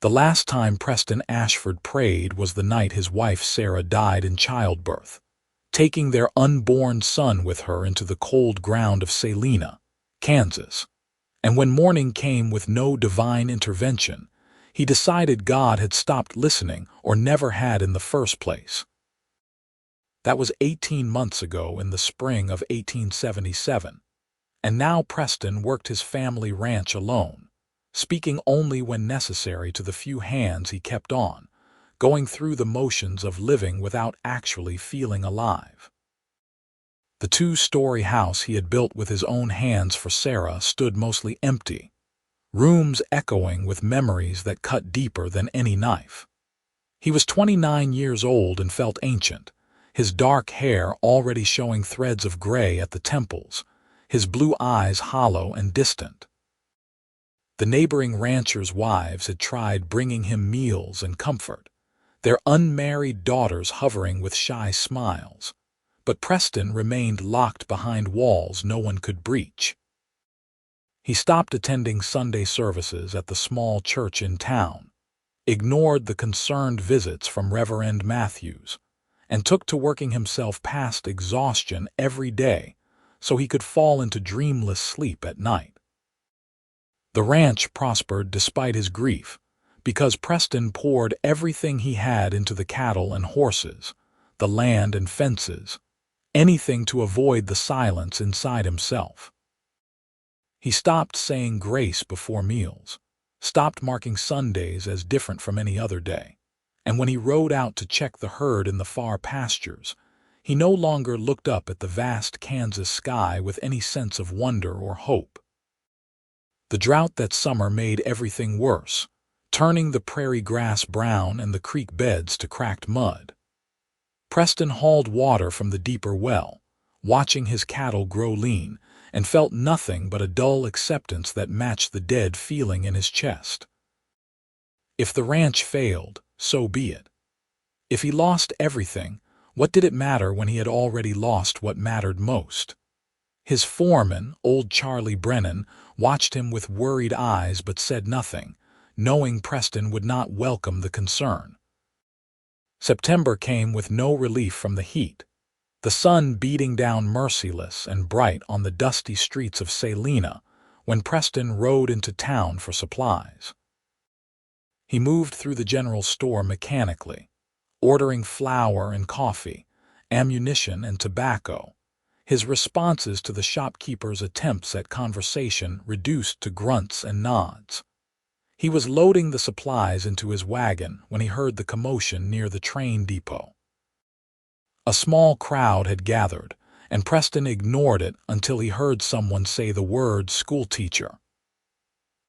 The last time Preston Ashford prayed was the night his wife Sarah died in childbirth, taking their unborn son with her into the cold ground of Salina, Kansas. And when morning came with no divine intervention, he decided God had stopped listening or never had in the first place. That was 18 months ago in the spring of 1877, and now Preston worked his family ranch alone, speaking only when necessary to the few hands he kept on, going through the motions of living without actually feeling alive. The two-story house he had built with his own hands for Sarah stood mostly empty, rooms echoing with memories that cut deeper than any knife. He was 29 years old and felt ancient, his dark hair already showing threads of gray at the temples, his blue eyes hollow and distant. The neighboring ranchers' wives had tried bringing him meals and comfort, their unmarried daughters hovering with shy smiles, but Preston remained locked behind walls no one could breach. He stopped attending Sunday services at the small church in town, ignored the concerned visits from Reverend Matthews, and took to working himself past exhaustion every day so he could fall into dreamless sleep at night. The ranch prospered despite his grief, because Preston poured everything he had into the cattle and horses, the land and fences, anything to avoid the silence inside himself. He stopped saying grace before meals, stopped marking Sundays as different from any other day, and when he rode out to check the herd in the far pastures, he no longer looked up at the vast Kansas sky with any sense of wonder or hope. The drought that summer made everything worse, turning the prairie grass brown and the creek beds to cracked mud. Preston hauled water from the deeper well, watching his cattle grow lean, and felt nothing but a dull acceptance that matched the dead feeling in his chest. If the ranch failed, so be it. If he lost everything, what did it matter when he had already lost what mattered most? His foreman, old Charlie Brennan, watched him with worried eyes but said nothing, knowing Preston would not welcome the concern. September came with no relief from the heat, the sun beating down merciless and bright on the dusty streets of Salina when Preston rode into town for supplies. He moved through the general store mechanically, ordering flour and coffee, ammunition and tobacco, his responses to the shopkeeper's attempts at conversation reduced to grunts and nods. He was loading the supplies into his wagon when he heard the commotion near the train depot. A small crowd had gathered, and Preston ignored it until he heard someone say the word schoolteacher.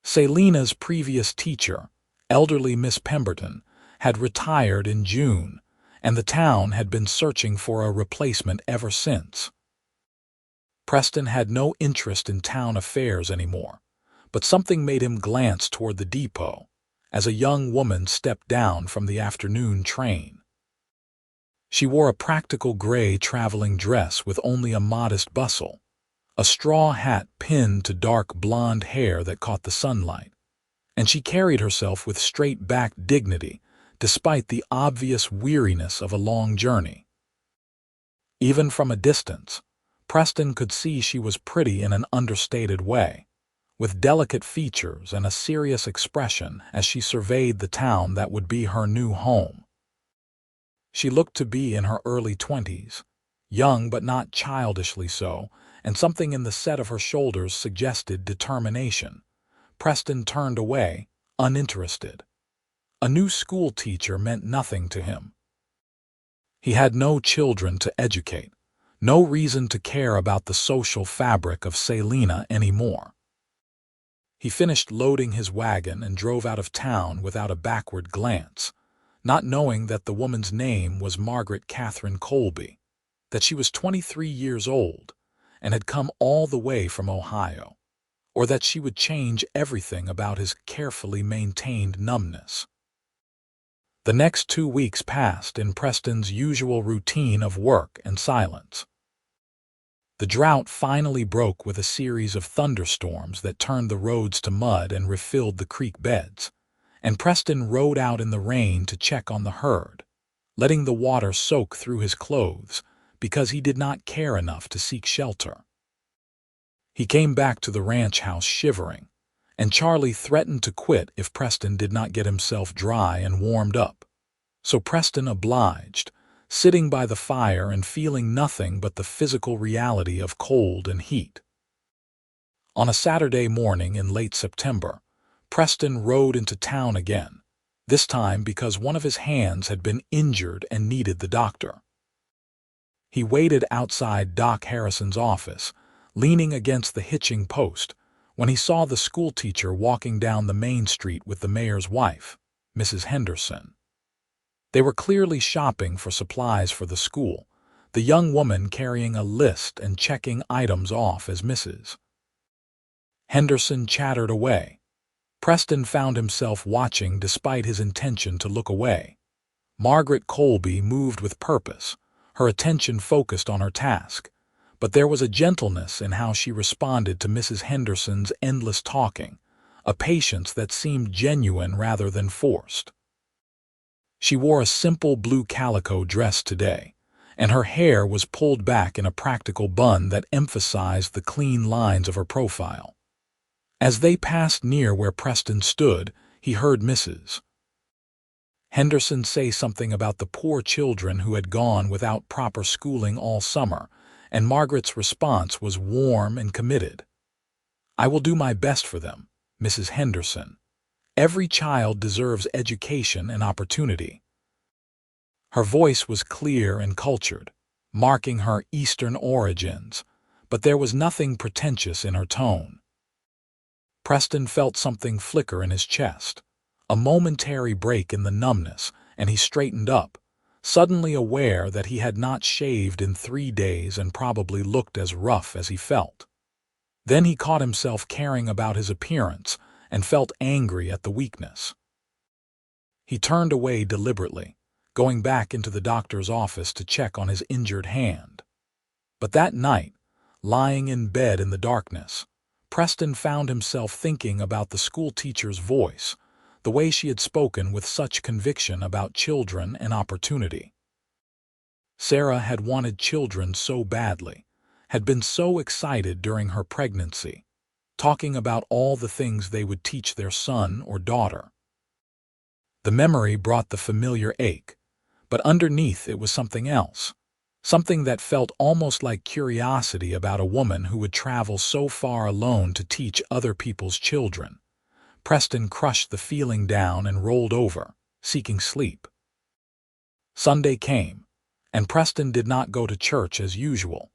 Salina's previous teacher, elderly Miss Pemberton, had retired in June, and the town had been searching for a replacement ever since. Preston had no interest in town affairs anymore, but something made him glance toward the depot as a young woman stepped down from the afternoon train. She wore a practical gray traveling dress with only a modest bustle, a straw hat pinned to dark blonde hair that caught the sunlight, and she carried herself with straight-backed dignity despite the obvious weariness of a long journey. Even from a distance, Preston could see she was pretty in an understated way, with delicate features and a serious expression as she surveyed the town that would be her new home. She looked to be in her early 20s, young but not childishly so, and something in the set of her shoulders suggested determination. Preston turned away, uninterested. A new schoolteacher meant nothing to him. He had no children to educate, no reason to care about the social fabric of Salina anymore. He finished loading his wagon and drove out of town without a backward glance, not knowing that the woman's name was Margaret Colby, that she was 23 years old and had come all the way from Ohio, or that she would change everything about his carefully maintained numbness. The next 2 weeks passed in Preston's usual routine of work and silence. The drought finally broke with a series of thunderstorms that turned the roads to mud and refilled the creek beds, and Preston rode out in the rain to check on the herd, letting the water soak through his clothes because he did not care enough to seek shelter. He came back to the ranch house shivering, and Charlie threatened to quit if Preston did not get himself dry and warmed up. So Preston obliged, sitting by the fire and feeling nothing but the physical reality of cold and heat. On a Saturday morning in late September, Preston rode into town again, this time because one of his hands had been injured and needed the doctor. He waited outside Doc Harrison's office, leaning against the hitching post, when he saw the schoolteacher walking down the main street with the mayor's wife, Mrs. Henderson. They were clearly shopping for supplies for the school, the young woman carrying a list and checking items off as Mrs. Henderson chattered away. Preston found himself watching despite his intention to look away. Margaret Colby moved with purpose, her attention focused on her task, but there was a gentleness in how she responded to Mrs. Henderson's endless talking, a patience that seemed genuine rather than forced. She wore a simple blue calico dress today, and her hair was pulled back in a practical bun that emphasized the clean lines of her profile. As they passed near where Preston stood, he heard Mrs. Henderson say something about the poor children who had gone without proper schooling all summer, and Margaret's response was warm and committed. "I will do my best for them, Mrs. Henderson. Every child deserves education and opportunity." Her voice was clear and cultured, marking her Eastern origins, but there was nothing pretentious in her tone. Preston felt something flicker in his chest, a momentary break in the numbness, and he straightened up, suddenly aware that he had not shaved in 3 days and probably looked as rough as he felt. Then he caught himself caring about his appearance and felt angry at the weakness. He turned away deliberately, going back into the doctor's office to check on his injured hand. But that night, lying in bed in the darkness, Preston found himself thinking about the schoolteacher's voice, the way she had spoken with such conviction about children and opportunity. Sarah had wanted children so badly, had been so excited during her pregnancy, talking about all the things they would teach their son or daughter. The memory brought the familiar ache, but underneath it was something else, something that felt almost like curiosity about a woman who would travel so far alone to teach other people's children. Preston crushed the feeling down and rolled over, seeking sleep. Sunday came, and Preston did not go to church as usual.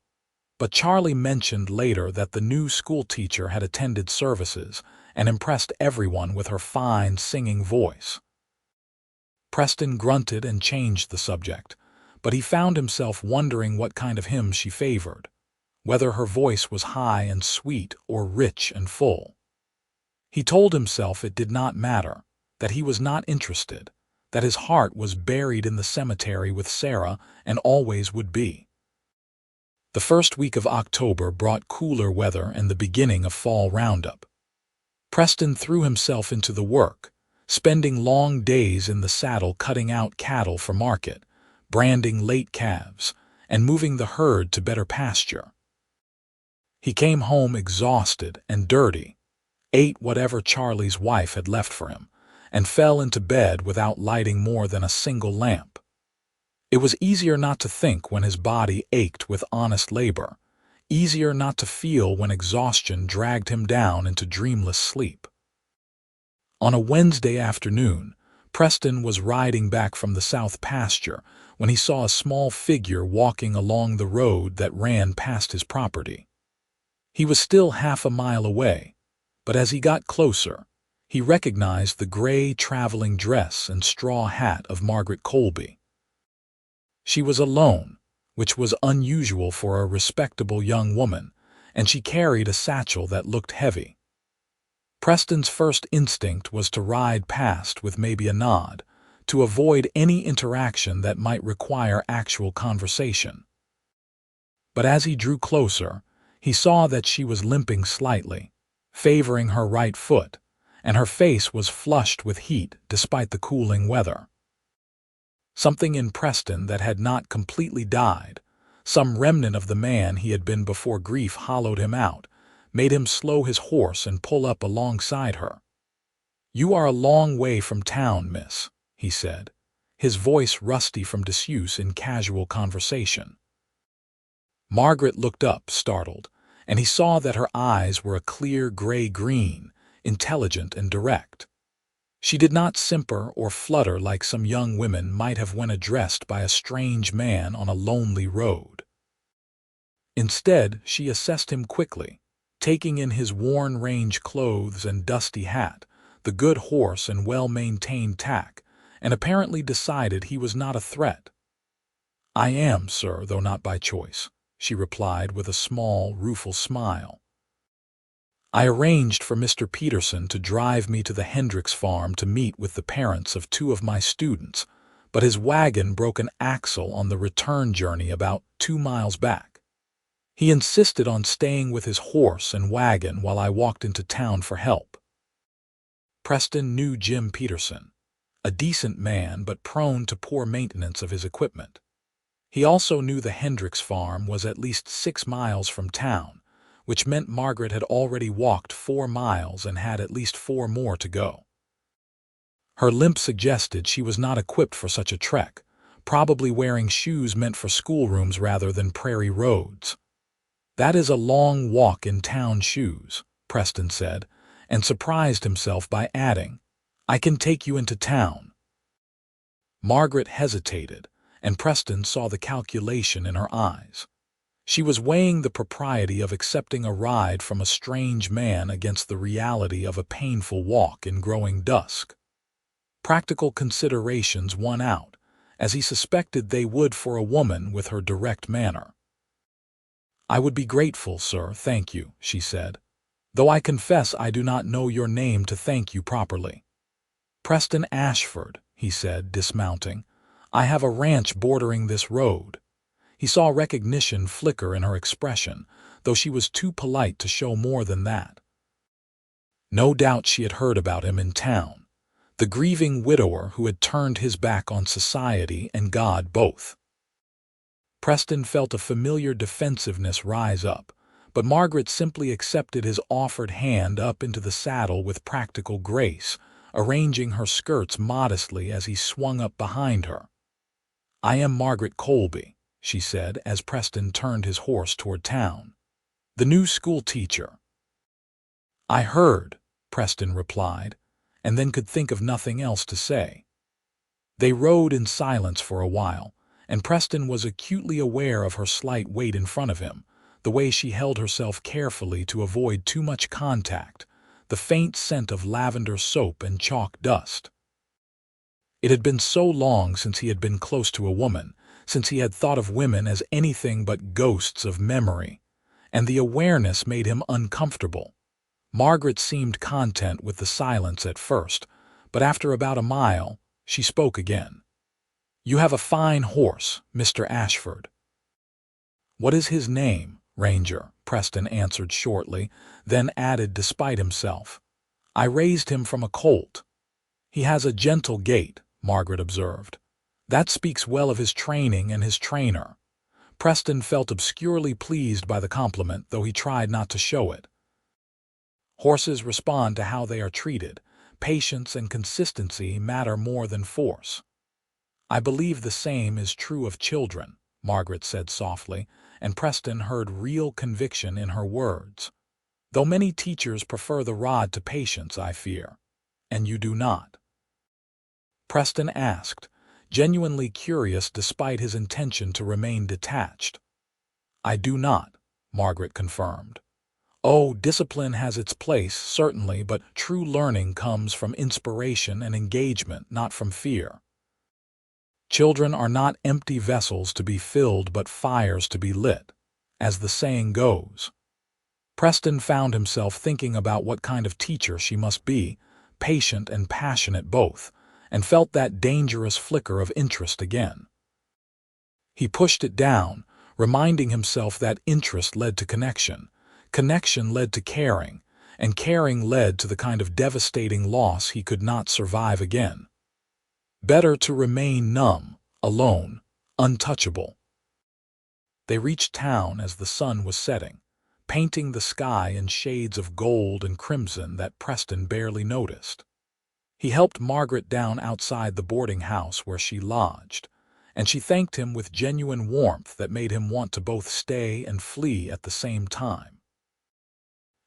But Charlie mentioned later that the new schoolteacher had attended services and impressed everyone with her fine singing voice. Preston grunted and changed the subject, but he found himself wondering what kind of hymn she favored, whether her voice was high and sweet or rich and full. He told himself it did not matter, that he was not interested, that his heart was buried in the cemetery with Sarah and always would be. The first week of October brought cooler weather and the beginning of fall roundup. Preston threw himself into the work, spending long days in the saddle cutting out cattle for market, branding late calves, and moving the herd to better pasture. He came home exhausted and dirty, ate whatever Charlie's wife had left for him, and fell into bed without lighting more than a single lamp. It was easier not to think when his body ached with honest labor, easier not to feel when exhaustion dragged him down into dreamless sleep. On a Wednesday afternoon, Preston was riding back from the south pasture when he saw a small figure walking along the road that ran past his property. He was still half a mile away, but as he got closer, he recognized the gray traveling dress and straw hat of Margaret Colby. She was alone, which was unusual for a respectable young woman, and she carried a satchel that looked heavy. Preston's first instinct was to ride past with maybe a nod, to avoid any interaction that might require actual conversation. But as he drew closer, he saw that she was limping slightly, favoring her right foot, and her face was flushed with heat despite the cooling weather. Something in Preston that had not completely died, some remnant of the man he had been before grief hollowed him out, made him slow his horse and pull up alongside her. "You are a long way from town, miss," he said, his voice rusty from disuse in casual conversation. Margaret looked up, startled, and he saw that her eyes were a clear gray-green, intelligent and direct. She did not simper or flutter like some young women might have when addressed by a strange man on a lonely road. Instead, she assessed him quickly, taking in his worn range clothes and dusty hat, the good horse and well-maintained tack, and apparently decided he was not a threat. "I am, sir, though not by choice," she replied with a small, rueful smile. "I arranged for Mr. Peterson to drive me to the Hendricks farm to meet with the parents of 2 of my students, but his wagon broke an axle on the return journey about 2 miles back. He insisted on staying with his horse and wagon while I walked into town for help." Preston knew Jim Peterson, a decent man but prone to poor maintenance of his equipment. He also knew the Hendricks farm was at least 6 miles from town, which meant Margaret had already walked 4 miles and had at least 4 more to go. Her limp suggested she was not equipped for such a trek, probably wearing shoes meant for schoolrooms rather than prairie roads. "That is a long walk in town shoes," Preston said, and surprised himself by adding, "I can take you into town." Margaret hesitated, and Preston saw the calculation in her eyes. She was weighing the propriety of accepting a ride from a strange man against the reality of a painful walk in growing dusk. Practical considerations won out, as he suspected they would for a woman with her direct manner. "I would be grateful, sir, thank you," she said, "though I confess I do not know your name to thank you properly." "Preston Ashford," he said, dismounting. "I have a ranch bordering this road." He saw recognition flicker in her expression, though she was too polite to show more than that. No doubt she had heard about him in town, the grieving widower who had turned his back on society and God both. Preston felt a familiar defensiveness rise up, but Margaret simply accepted his offered hand up into the saddle with practical grace, arranging her skirts modestly as he swung up behind her. "I am Margaret Colby," she said as Preston turned his horse toward town. "The new schoolteacher." "I heard," Preston replied, and then could think of nothing else to say. They rode in silence for a while, and Preston was acutely aware of her slight weight in front of him, the way she held herself carefully to avoid too much contact, the faint scent of lavender soap and chalk dust. It had been so long since he had been close to a woman, since he had thought of women as anything but ghosts of memory, and the awareness made him uncomfortable. Margaret seemed content with the silence at first, but after about a mile, she spoke again. "You have a fine horse, Mr. Ashford." "What is his name, Ranger?" Preston answered shortly, then added despite himself, "I raised him from a colt." "He has a gentle gait," Margaret observed. "That speaks well of his training and his trainer." Preston felt obscurely pleased by the compliment, though he tried not to show it. Horses respond to how they are treated. Patience and consistency matter more than force. "I believe the same is true of children," Margaret said softly, and Preston heard real conviction in her words. "Though many teachers prefer the rod to patience, I fear. And you do not?" Preston asked, genuinely curious despite his intention to remain detached. "I do not," Margaret confirmed. "Oh, discipline has its place, certainly, but true learning comes from inspiration and engagement, not from fear. Children are not empty vessels to be filled but fires to be lit, as the saying goes." Preston found himself thinking about what kind of teacher she must be, patient and passionate both, and felt that dangerous flicker of interest again. He pushed it down, reminding himself that interest led to connection, connection led to caring, and caring led to the kind of devastating loss he could not survive again. Better to remain numb, alone, untouchable. They reached town as the sun was setting, painting the sky in shades of gold and crimson that Preston barely noticed. He helped Margaret down outside the boarding house where she lodged, and she thanked him with genuine warmth that made him want to both stay and flee at the same time.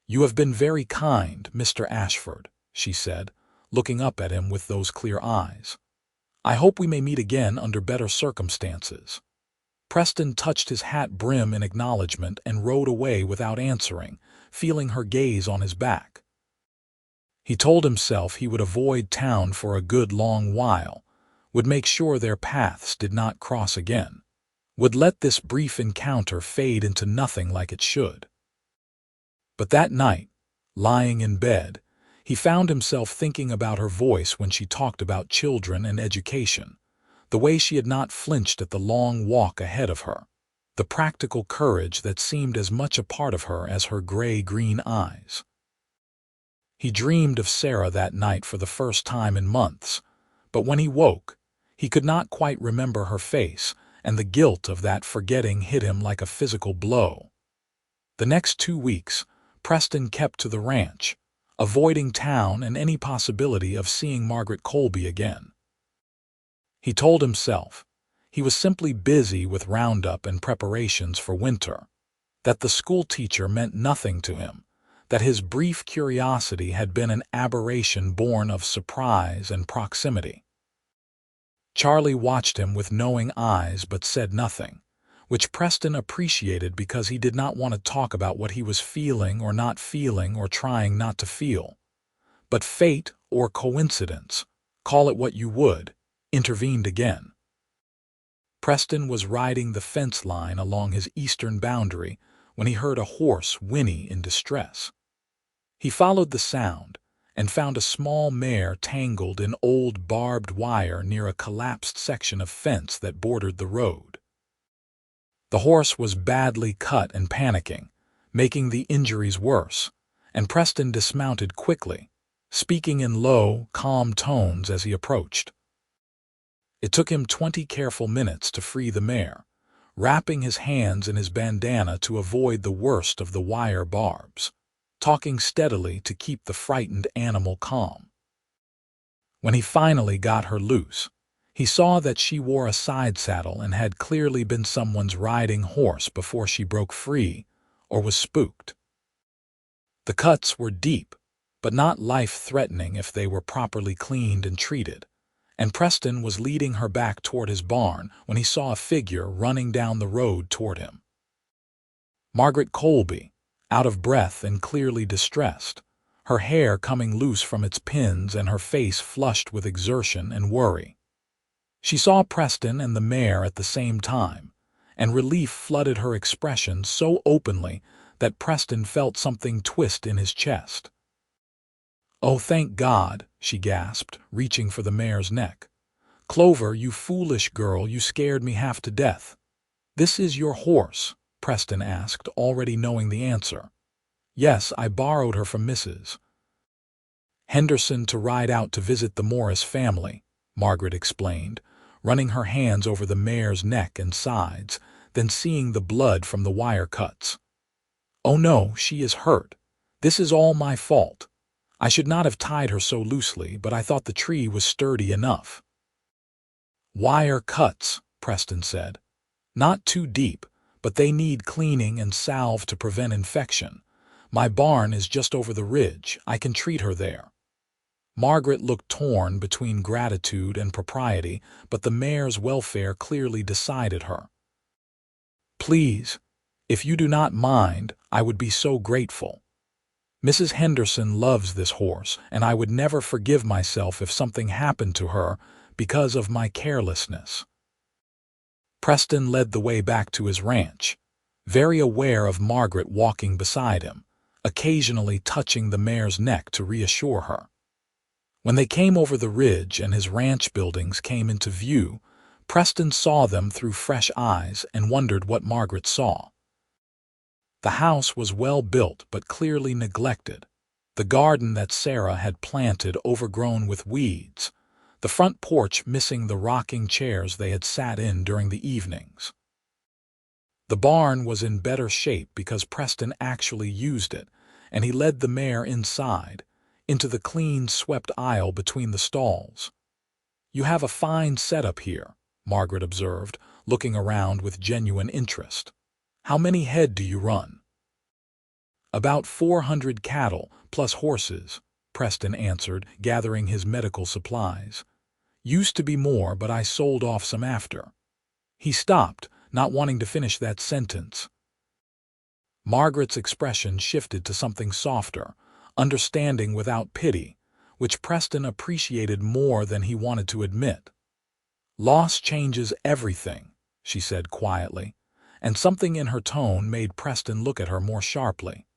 "You have been very kind, Mr. Ashford," she said, looking up at him with those clear eyes. "I hope we may meet again under better circumstances." Preston touched his hat brim in acknowledgement and rode away without answering, feeling her gaze on his back. He told himself he would avoid town for a good long while, would make sure their paths did not cross again, would let this brief encounter fade into nothing like it should. But that night, lying in bed, he found himself thinking about her voice when she talked about children and education, the way she had not flinched at the long walk ahead of her, the practical courage that seemed as much a part of her as her gray-green eyes. He dreamed of Sarah that night for the first time in months, but when he woke, he could not quite remember her face, and the guilt of that forgetting hit him like a physical blow. The next 2 weeks, Preston kept to the ranch, avoiding town and any possibility of seeing Margaret Colby again. He told himself he was simply busy with roundup and preparations for winter, that the schoolteacher meant nothing to him, that his brief curiosity had been an aberration born of surprise and proximity. Charlie watched him with knowing eyes but said nothing, which Preston appreciated because he did not want to talk about what he was feeling or trying not to feel. But fate or coincidence, call it what you would, intervened again. Preston was riding the fence line along his eastern boundary when he heard a horse whinny in distress. He followed the sound and found a small mare tangled in old barbed wire near a collapsed section of fence that bordered the road. The horse was badly cut and panicking, making the injuries worse, and Preston dismounted quickly, speaking in low, calm tones as he approached. It took him 20 careful minutes to free the mare, wrapping his hands in his bandana to avoid the worst of the wire barbs, talking steadily to keep the frightened animal calm. When he finally got her loose, he saw that she wore a side saddle and had clearly been someone's riding horse before she broke free or was spooked. The cuts were deep, but not life-threatening if they were properly cleaned and treated, and Preston was leading her back toward his barn when he saw a figure running down the road toward him. Margaret Colby, out of breath and clearly distressed, her hair coming loose from its pins and her face flushed with exertion and worry. She saw Preston and the mare at the same time, and relief flooded her expression so openly that Preston felt something twist in his chest. "Oh, thank God," she gasped, reaching for the mare's neck. "Clover, you foolish girl, you scared me half to death." "This is your horse?" Preston asked, already knowing the answer. "Yes, I borrowed her from Mrs. Henderson to ride out to visit the Morris family," Margaret explained, running her hands over the mare's neck and sides, then seeing the blood from the wire cuts. "Oh no, she is hurt. This is all my fault. I should not have tied her so loosely, but I thought the tree was sturdy enough." "Wire cuts," Preston said. "Not too deep, but they need cleaning and salve to prevent infection. My barn is just over the ridge. I can treat her there." Margaret looked torn between gratitude and propriety, but the mare's welfare clearly decided her. "Please, if you do not mind, I would be so grateful. Mrs. Henderson loves this horse, and I would never forgive myself if something happened to her because of my carelessness." Preston led the way back to his ranch, very aware of Margaret walking beside him, occasionally touching the mare's neck to reassure her. When they came over the ridge and his ranch buildings came into view, Preston saw them through fresh eyes and wondered what Margaret saw. The house was well built but clearly neglected. The garden that Sarah had planted overgrown with weeds, the front porch missing the rocking chairs they had sat in during the evenings. The barn was in better shape because Preston actually used it, and he led the mare inside, into the clean, swept aisle between the stalls. "You have a fine setup here," Margaret observed, looking around with genuine interest. "How many head do you run?" "About 400 cattle, plus horses," Preston answered, gathering his medical supplies. "Used to be more, but I sold off some after." He stopped, not wanting to finish that sentence. Margaret's expression shifted to something softer, understanding without pity, which Preston appreciated more than he wanted to admit. "Loss changes everything," she said quietly, and something in her tone made Preston look at her more sharply.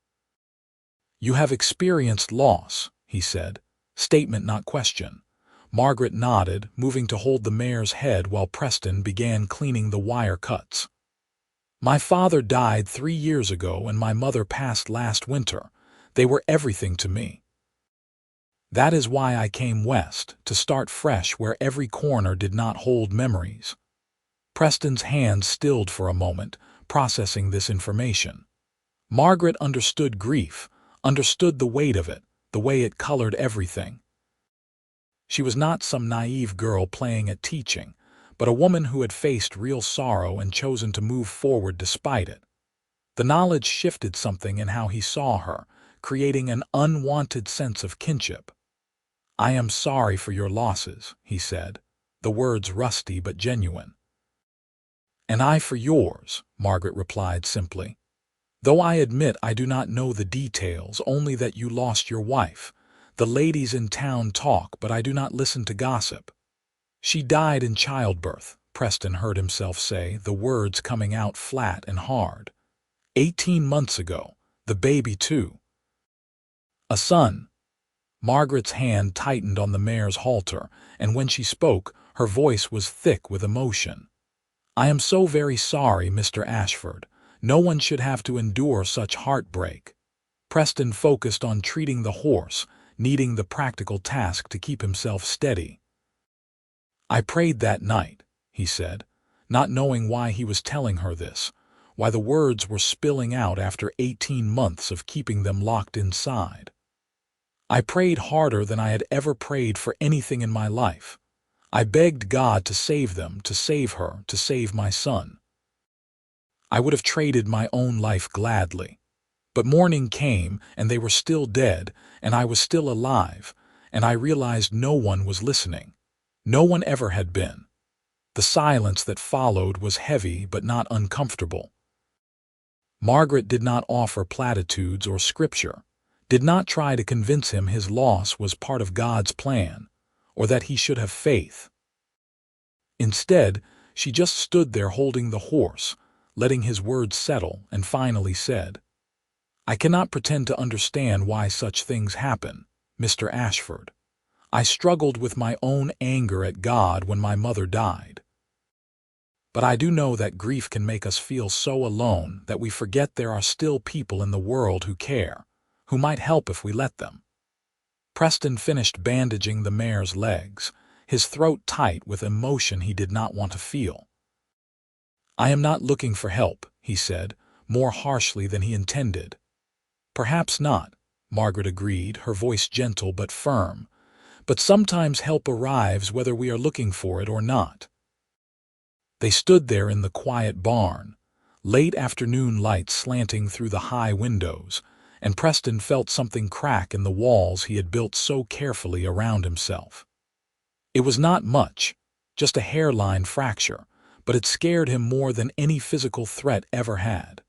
"You have experienced loss," he said, statement not question. Margaret nodded, moving to hold the mare's head while Preston began cleaning the wire cuts. "My father died 3 years ago and my mother passed last winter. They were everything to me. That is why I came west, to start fresh where every corner did not hold memories." Preston's hands stilled for a moment, processing this information. Margaret understood grief, understood the weight of it, the way it colored everything. She was not some naive girl playing at teaching, but a woman who had faced real sorrow and chosen to move forward despite it. The knowledge shifted something in how he saw her, creating an unwanted sense of kinship. "I am sorry for your losses," he said, the words rusty but genuine. "And I for yours," Margaret replied simply. "Though I admit I do not know the details, only that you lost your wife. The ladies in town talk, but I do not listen to gossip." "She died in childbirth," Preston heard himself say, the words coming out flat and hard. 18 months ago, the baby too." "A son." Margaret's hand tightened on the mare's halter, and when she spoke, her voice was thick with emotion. "I am so very sorry, Mr. Ashford. No one should have to endure such heartbreak." Preston focused on treating the horse, needing the practical task to keep himself steady. "I prayed that night," he said, not knowing why he was telling her this, why the words were spilling out after 18 months of keeping them locked inside. "I prayed harder than I had ever prayed for anything in my life. I begged God to save them, to save her, to save my son. I would have traded my own life gladly. But morning came, and they were still dead, and I was still alive, and I realized no one was listening. No one ever had been. The silence that followed was heavy but not uncomfortable." Margaret did not offer platitudes or scripture, did not try to convince him his loss was part of God's plan, or that he should have faith. Instead, she just stood there holding the horse, letting his words settle, and finally said, "I cannot pretend to understand why such things happen, Mr. Ashford. I struggled with my own anger at God when my mother died. But I do know that grief can make us feel so alone that we forget there are still people in the world who care, who might help if we let them." Preston finished bandaging the mare's legs, his throat tight with emotion he did not want to feel. "I am not looking for help," he said, more harshly than he intended. "Perhaps not," Margaret agreed, her voice gentle but firm. "But sometimes help arrives whether we are looking for it or not." They stood there in the quiet barn, late afternoon light slanting through the high windows, and Preston felt something crack in the walls he had built so carefully around himself. It was not much, just a hairline fracture, but it scared him more than any physical threat ever had.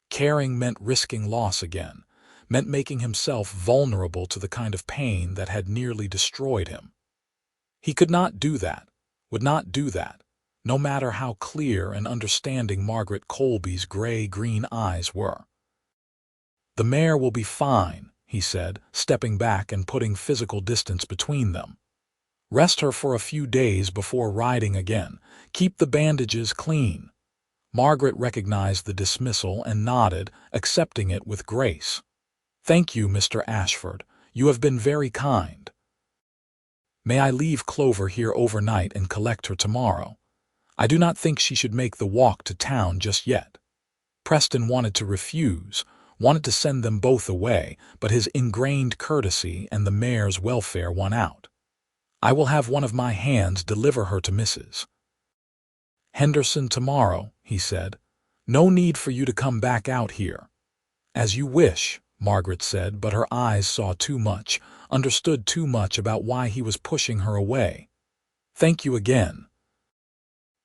Caring meant risking loss again, meant making himself vulnerable to the kind of pain that had nearly destroyed him. He could not do that, would not do that, no matter how clear and understanding Margaret Colby's gray-green eyes were. "The mare will be fine," he said, stepping back and putting physical distance between them. "Rest her for a few days before riding again. Keep the bandages clean." Margaret recognized the dismissal and nodded, accepting it with grace. "Thank you, Mr. Ashford. You have been very kind. May I leave Clover here overnight and collect her tomorrow? I do not think she should make the walk to town just yet." Preston wanted to refuse, wanted to send them both away, but his ingrained courtesy and the mare's welfare won out. "I will have one of my hands deliver her to Mrs. Henderson tomorrow," he said. "No need for you to come back out here." "As you wish," Margaret said, but her eyes saw too much, understood too much about why he was pushing her away. "Thank you again."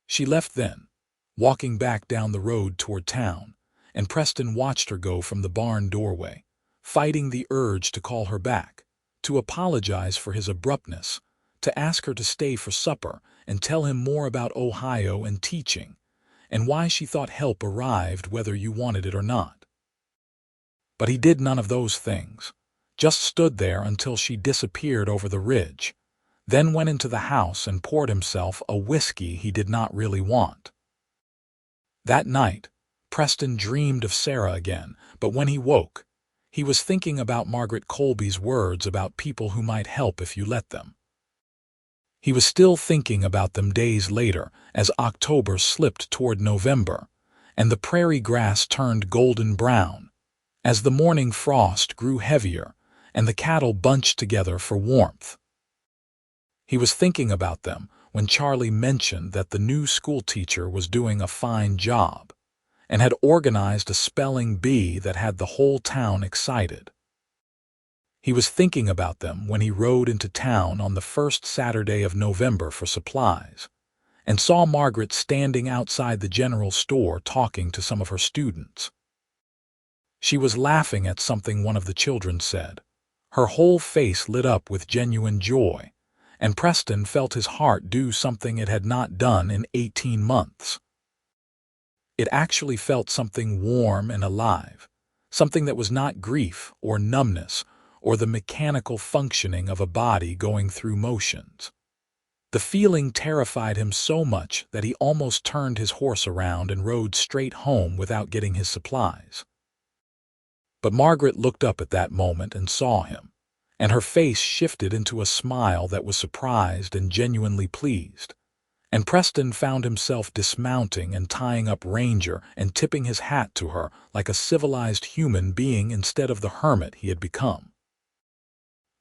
She left then, walking back down the road toward town, and Preston watched her go from the barn doorway, fighting the urge to call her back, to apologize for his abruptness, to ask her to stay for supper and tell him more about Ohio and teaching, and why she thought help arrived whether you wanted it or not. But he did none of those things, just stood there until she disappeared over the ridge, then went into the house and poured himself a whiskey he did not really want. That night, Preston dreamed of Sarah again, but when he woke, he was thinking about Margaret Colby's words about people who might help if you let them. He was still thinking about them days later as October slipped toward November, and the prairie grass turned golden brown, as the morning frost grew heavier and the cattle bunched together for warmth. He was thinking about them when Charlie mentioned that the new schoolteacher was doing a fine job and had organized a spelling bee that had the whole town excited. He was thinking about them when he rode into town on the first Saturday of November for supplies and saw Margaret standing outside the general store talking to some of her students. She was laughing at something one of the children said. Her whole face lit up with genuine joy, and Preston felt his heart do something it had not done in 18 months. It actually felt something warm and alive, something that was not grief or numbness or the mechanical functioning of a body going through motions. The feeling terrified him so much that he almost turned his horse around and rode straight home without getting his supplies. But Margaret looked up at that moment and saw him, and her face shifted into a smile that was surprised and genuinely pleased. And Preston found himself dismounting and tying up Ranger and tipping his hat to her like a civilized human being instead of the hermit he had become.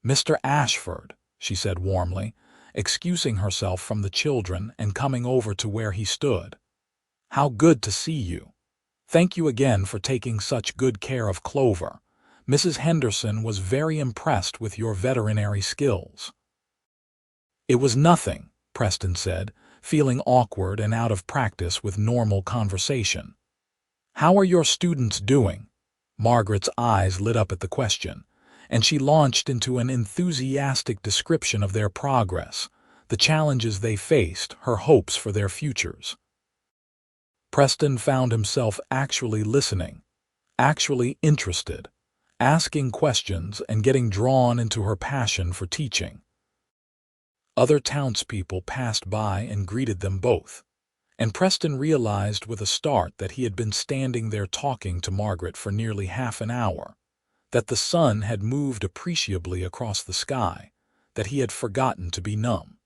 "Mr. Ashford," she said warmly, excusing herself from the children and coming over to where he stood. "How good to see you. Thank you again for taking such good care of Clover. Mrs. Henderson was very impressed with your veterinary skills." "It was nothing," Preston said, feeling awkward and out of practice with normal conversation. "How are your students doing?" Margaret's eyes lit up at the question, and she launched into an enthusiastic description of their progress, the challenges they faced, her hopes for their futures. Preston found himself actually listening, actually interested, asking questions and getting drawn into her passion for teaching. Other townspeople passed by and greeted them both, and Preston realized with a start that he had been standing there talking to Margaret for nearly half an hour, that the sun had moved appreciably across the sky, that he had forgotten to be numb.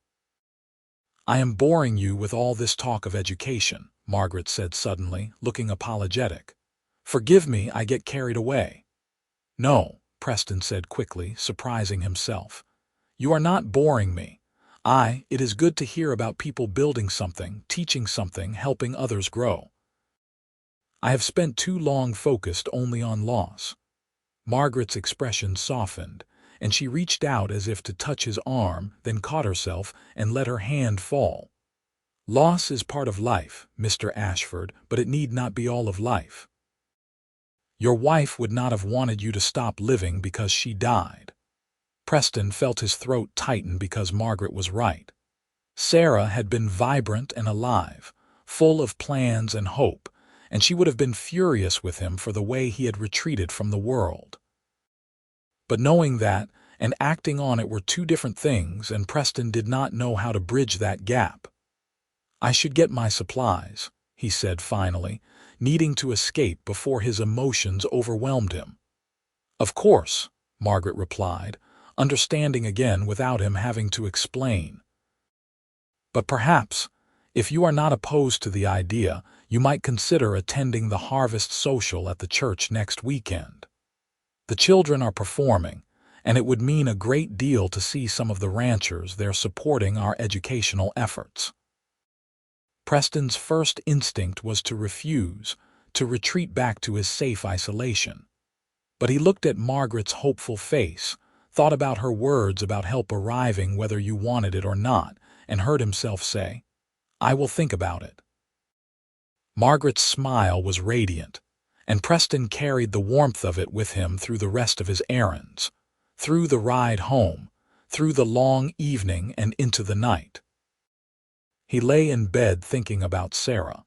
"I am boring you with all this talk of education," Margaret said suddenly, looking apologetic. "Forgive me, I get carried away." "No," Preston said quickly, surprising himself. "You are not boring me. It is good to hear about people building something, teaching something, helping others grow. I have spent too long focused only on loss." Margaret's expression softened, and she reached out as if to touch his arm, then caught herself and let her hand fall. "Loss is part of life, Mr. Ashford, but it need not be all of life. Your wife would not have wanted you to stop living because she died." Preston felt his throat tighten because Margaret was right. Sarah had been vibrant and alive, full of plans and hope, and she would have been furious with him for the way he had retreated from the world. But knowing that and acting on it were two different things, and Preston did not know how to bridge that gap. "I should get my supplies," he said finally, needing to escape before his emotions overwhelmed him. "Of course," Margaret replied, understanding again without him having to explain. "But perhaps, if you are not opposed to the idea, you might consider attending the harvest social at the church next weekend. The children are performing, and it would mean a great deal to see some of the ranchers there supporting our educational efforts." Preston's first instinct was to refuse, to retreat back to his safe isolation. But he looked at Margaret's hopeful face, thought about her words about help arriving whether you wanted it or not, and heard himself say, "I will think about it." Margaret's smile was radiant, and Preston carried the warmth of it with him through the rest of his errands, through the ride home, through the long evening and into the night. He lay in bed thinking about Sarah,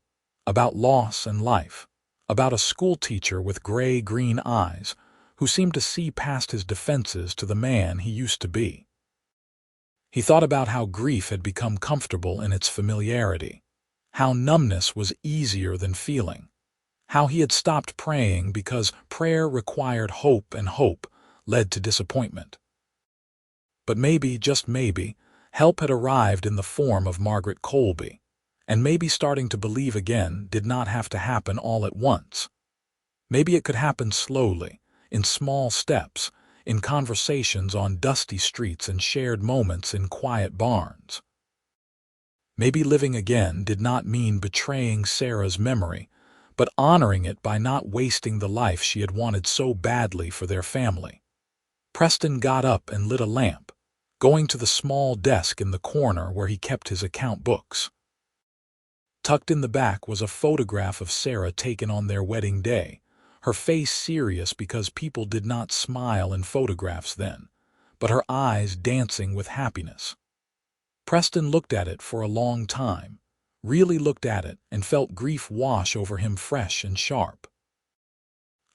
about loss and life, about a schoolteacher with gray-green eyes who seemed to see past his defenses to the man he used to be. He thought about how grief had become comfortable in its familiarity, how numbness was easier than feeling, how he had stopped praying because prayer required hope and hope led to disappointment. But maybe, just maybe, help had arrived in the form of Margaret Colby, and maybe starting to believe again did not have to happen all at once. Maybe it could happen slowly, in small steps, in conversations on dusty streets and shared moments in quiet barns. Maybe living again did not mean betraying Sarah's memory, but honoring it by not wasting the life she had wanted so badly for their family. Preston got up and lit a lamp, going to the small desk in the corner where he kept his account books. Tucked in the back was a photograph of Sarah taken on their wedding day, her face serious because people did not smile in photographs then, but her eyes dancing with happiness. Preston looked at it for a long time, really looked at it and felt grief wash over him fresh and sharp.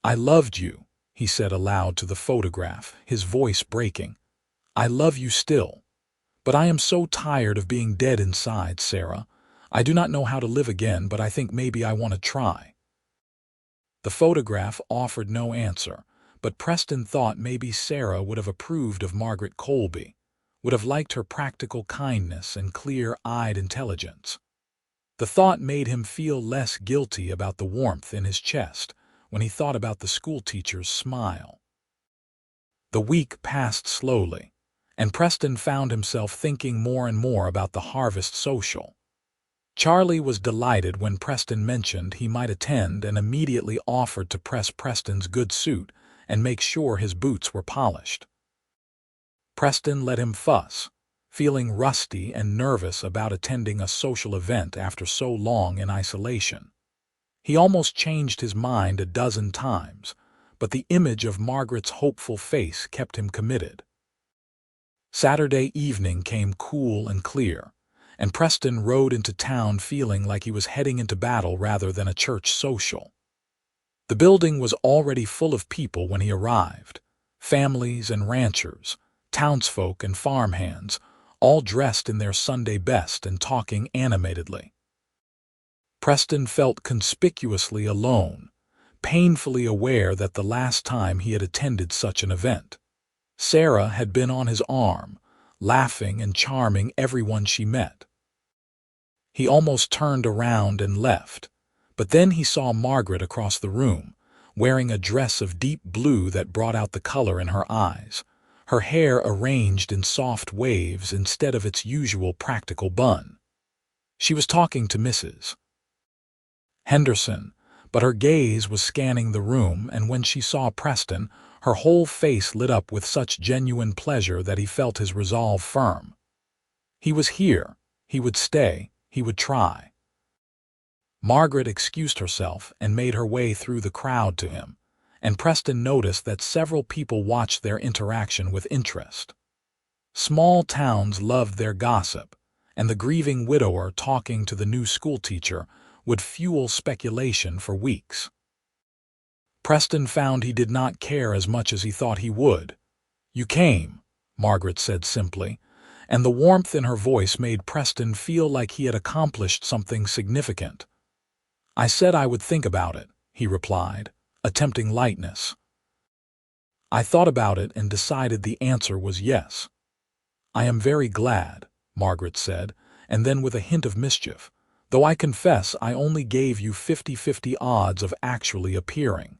"I loved you," he said aloud to the photograph, his voice breaking. "I love you still. But I am so tired of being dead inside, Sarah. I do not know how to live again, but I think maybe I want to try." The photograph offered no answer, but Preston thought maybe Sarah would have approved of Margaret Colby, would have liked her practical kindness and clear-eyed intelligence. The thought made him feel less guilty about the warmth in his chest when he thought about the schoolteacher's smile. The week passed slowly, and Preston found himself thinking more and more about the harvest social. Charlie was delighted when Preston mentioned he might attend and immediately offered to press Preston's good suit and make sure his boots were polished. Preston let him fuss, feeling rusty and nervous about attending a social event after so long in isolation. He almost changed his mind a dozen times, but the image of Margaret's hopeful face kept him committed. Saturday evening came cool and clear, and Preston rode into town feeling like he was heading into battle rather than a church social. The building was already full of people when he arrived, families and ranchers, townsfolk and farmhands, all dressed in their Sunday best and talking animatedly. Preston felt conspicuously alone, painfully aware that the last time he had attended such an event, Sarah had been on his arm, laughing and charming everyone she met. He almost turned around and left, but then he saw Margaret across the room, wearing a dress of deep blue that brought out the color in her eyes, her hair arranged in soft waves instead of its usual practical bun. She was talking to Mrs. Henderson, but her gaze was scanning the room, and when she saw Preston, her whole face lit up with such genuine pleasure that he felt his resolve firm. He was here, he would stay, he would try. Margaret excused herself and made her way through the crowd to him, and Preston noticed that several people watched their interaction with interest. Small towns loved their gossip, and the grieving widower talking to the new schoolteacher would fuel speculation for weeks. Preston found he did not care as much as he thought he would. "You came," Margaret said simply, and the warmth in her voice made Preston feel like he had accomplished something significant. "I said I would think about it," he replied, attempting lightness. I thought about it and decided the answer was yes. I am very glad, Margaret said, and then with a hint of mischief, though I confess I only gave you 50-50 odds of actually appearing.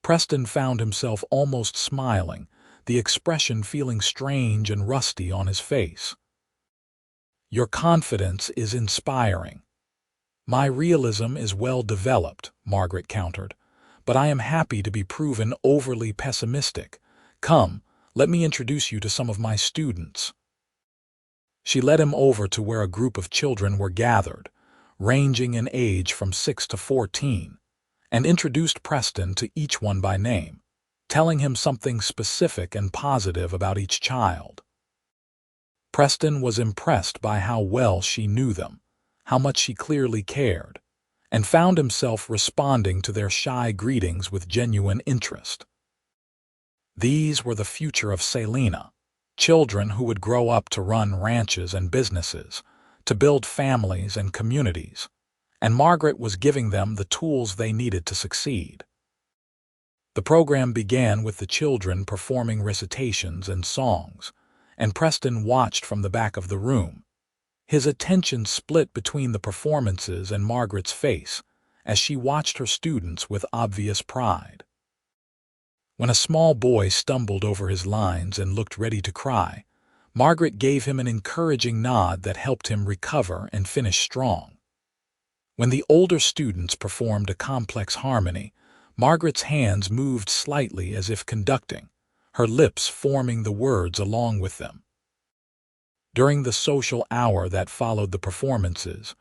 Preston found himself almost smiling, the expression feeling strange and rusty on his face. Your confidence is inspiring. My realism is well developed, Margaret countered, but I am happy to be proven overly pessimistic. Come, let me introduce you to some of my students. She led him over to where a group of children were gathered, ranging in age from 6 to 14, and introduced Preston to each one by name, telling him something specific and positive about each child. Preston was impressed by how well she knew them, how much she clearly cared, and found himself responding to their shy greetings with genuine interest. These were the future of Salina, children who would grow up to run ranches and businesses, to build families and communities, and Margaret was giving them the tools they needed to succeed. The program began with the children performing recitations and songs, and Preston watched from the back of the room, his attention split between the performances and Margaret's face as she watched her students with obvious pride. When a small boy stumbled over his lines and looked ready to cry, Margaret gave him an encouraging nod that helped him recover and finish strong. When the older students performed a complex harmony, Margaret's hands moved slightly as if conducting, her lips forming the words along with them. During the social hour that followed the performances,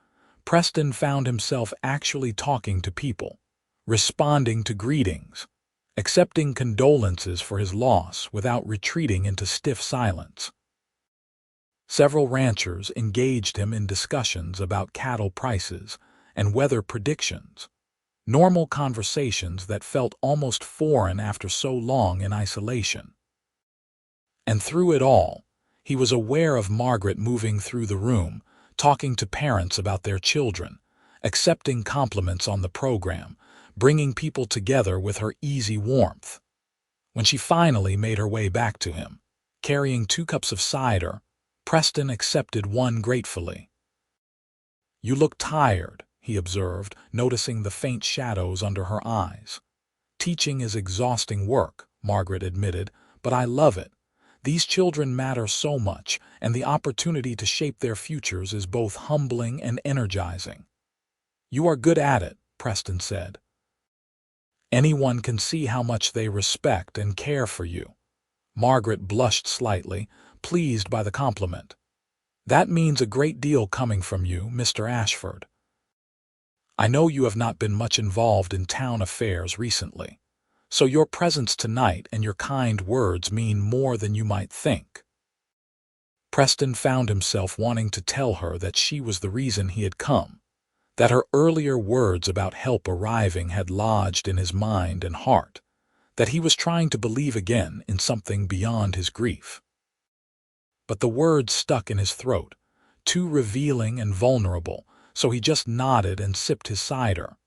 Preston found himself actually talking to people, responding to greetings, accepting condolences for his loss without retreating into stiff silence. Several ranchers engaged him in discussions about cattle prices and weather predictions, normal conversations that felt almost foreign after so long in isolation. And through it all, he was aware of Margaret moving through the room, talking to parents about their children, accepting compliments on the program, bringing people together with her easy warmth. When she finally made her way back to him, carrying 2 cups of cider, Preston accepted one gratefully. You look tired, he observed, noticing the faint shadows under her eyes. Teaching is exhausting work, Margaret admitted, but I love it. These children matter so much, and the opportunity to shape their futures is both humbling and energizing. You are good at it, Preston said. Anyone can see how much they respect and care for you. Margaret blushed slightly, pleased by the compliment. That means a great deal coming from you, Mr. Ashford. I know you have not been much involved in town affairs recently, so your presence tonight and your kind words mean more than you might think. Preston found himself wanting to tell her that she was the reason he had come, that her earlier words about help arriving had lodged in his mind and heart, that he was trying to believe again in something beyond his grief. But the words stuck in his throat, too revealing and vulnerable, so he just nodded and sipped his cider.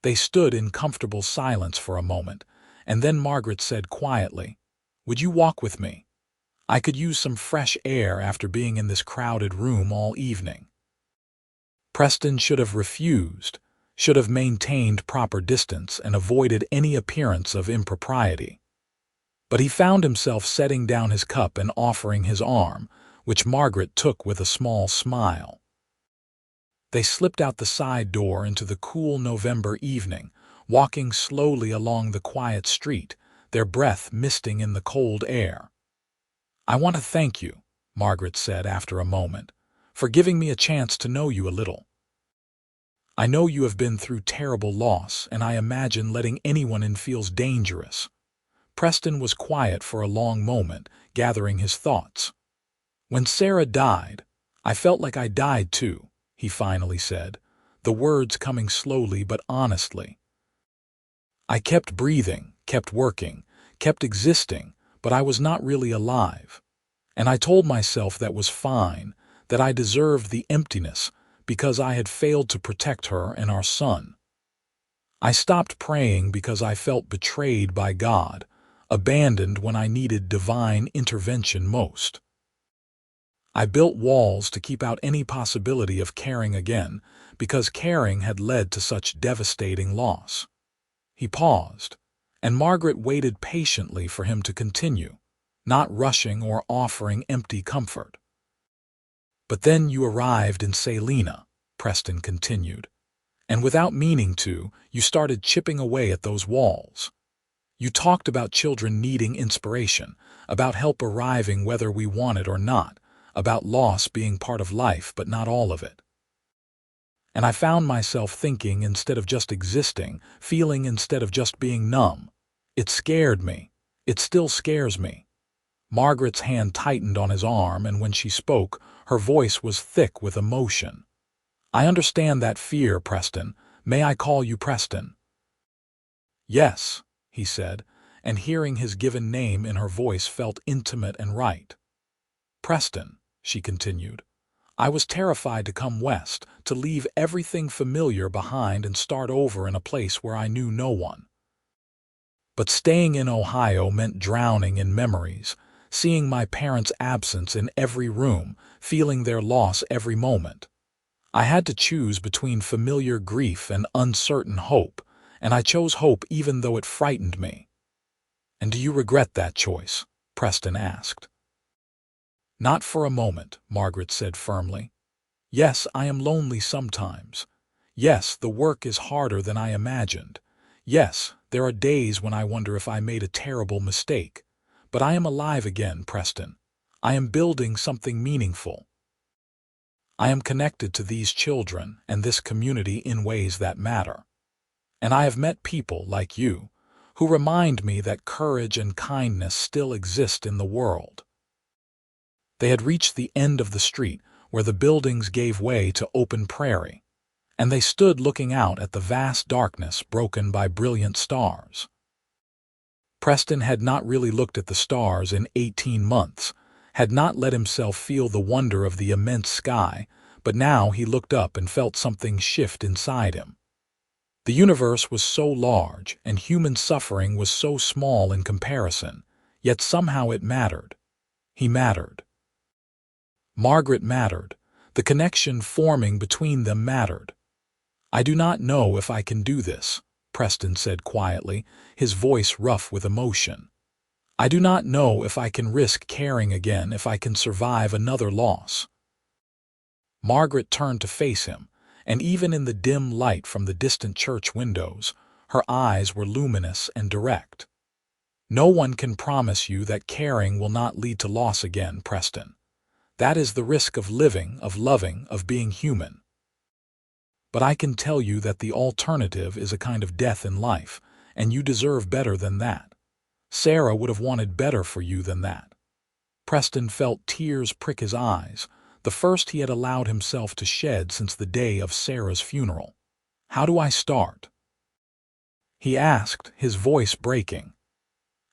They stood in comfortable silence for a moment, and then Margaret said quietly, "Would you walk with me? I could use some fresh air after being in this crowded room all evening." Preston should have refused, should have maintained proper distance and avoided any appearance of impropriety. But he found himself setting down his cup and offering his arm, which Margaret took with a small smile. They slipped out the side door into the cool November evening, walking slowly along the quiet street, their breath misting in the cold air. "I want to thank you," Margaret said after a moment, "for giving me a chance to know you a little. I know you have been through terrible loss, and I imagine letting anyone in feels dangerous." Preston was quiet for a long moment, gathering his thoughts. "When Sarah died, I felt like I died too," he finally said, the words coming slowly but honestly. "I kept breathing, kept working, kept existing, but I was not really alive. And I told myself that was fine, that I deserved the emptiness because I had failed to protect her and our son. I stopped praying because I felt betrayed by God, abandoned when I needed divine intervention most. I built walls to keep out any possibility of caring again, because caring had led to such devastating loss. He paused, and Margaret waited patiently for him to continue, not rushing or offering empty comfort. "But then you arrived in Salina," Preston continued, "and without meaning to, you started chipping away at those walls. You talked about children needing inspiration, about help arriving whether we want it or not, about loss being part of life but not all of it. And I found myself thinking instead of just existing, feeling instead of just being numb. It scared me. It still scares me." Margaret's hand tightened on his arm, and when she spoke, her voice was thick with emotion. "I understand that fear, Preston. May I call you Preston?" "Yes," he said, and hearing his given name in her voice felt intimate and right. "Preston," she continued, "I was terrified to come west, to leave everything familiar behind and start over in a place where I knew no one. But staying in Ohio meant drowning in memories, seeing my parents' absence in every room, feeling their loss every moment. I had to choose between familiar grief and uncertain hope, and I chose hope even though it frightened me." "And do you regret that choice?" Preston asked. "Not for a moment," Margaret said firmly. "Yes, I am lonely sometimes. Yes, the work is harder than I imagined. Yes, there are days when I wonder if I made a terrible mistake. But I am alive again, Preston. I am building something meaningful. I am connected to these children and this community in ways that matter. And I have met people like you who remind me that courage and kindness still exist in the world." They had reached the end of the street where the buildings gave way to open prairie, and they stood looking out at the vast darkness broken by brilliant stars. Preston had not really looked at the stars in 18 months, had not let himself feel the wonder of the immense sky, but now he looked up and felt something shift inside him. The universe was so large, and human suffering was so small in comparison, yet somehow it mattered. He mattered. Margaret mattered. The connection forming between them mattered. "I do not know if I can do this," Preston said quietly, his voice rough with emotion. "I do not know if I can risk caring again, if I can survive another loss." Margaret turned to face him, and even in the dim light from the distant church windows, her eyes were luminous and direct. "No one can promise you that caring will not lead to loss again, Preston. That is the risk of living, of loving, of being human. But I can tell you that the alternative is a kind of death in life, and you deserve better than that. Sarah would have wanted better for you than that." Preston felt tears prick his eyes, the first he had allowed himself to shed since the day of Sarah's funeral. "How do I start?" he asked, his voice breaking.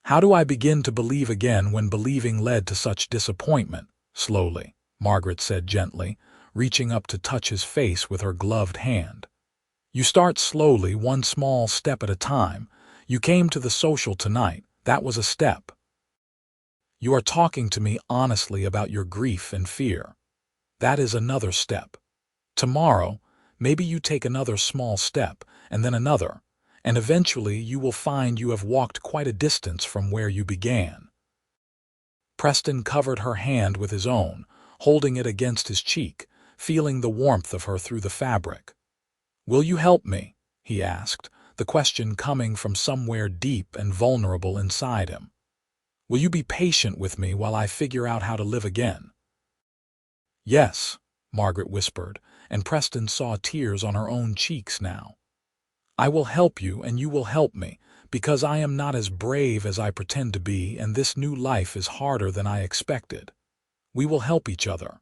"How do I begin to believe again when believing led to such disappointment?" "Slowly," Margaret said gently, reaching up to touch his face with her gloved hand. "You start slowly, one small step at a time. You came to the social tonight. That was a step. You are talking to me honestly about your grief and fear. That is another step. Tomorrow, maybe you take another small step, and then another, and eventually you will find you have walked quite a distance from where you began." Preston covered her hand with his own, holding it against his cheek, feeling the warmth of her through the fabric. "Will you help me?" he asked, the question coming from somewhere deep and vulnerable inside him. "Will you be patient with me while I figure out how to live again?" "Yes," Margaret whispered, and Preston saw tears on her own cheeks now. "I will help you and you will help me, because I am not as brave as I pretend to be, and this new life is harder than I expected. We will help each other."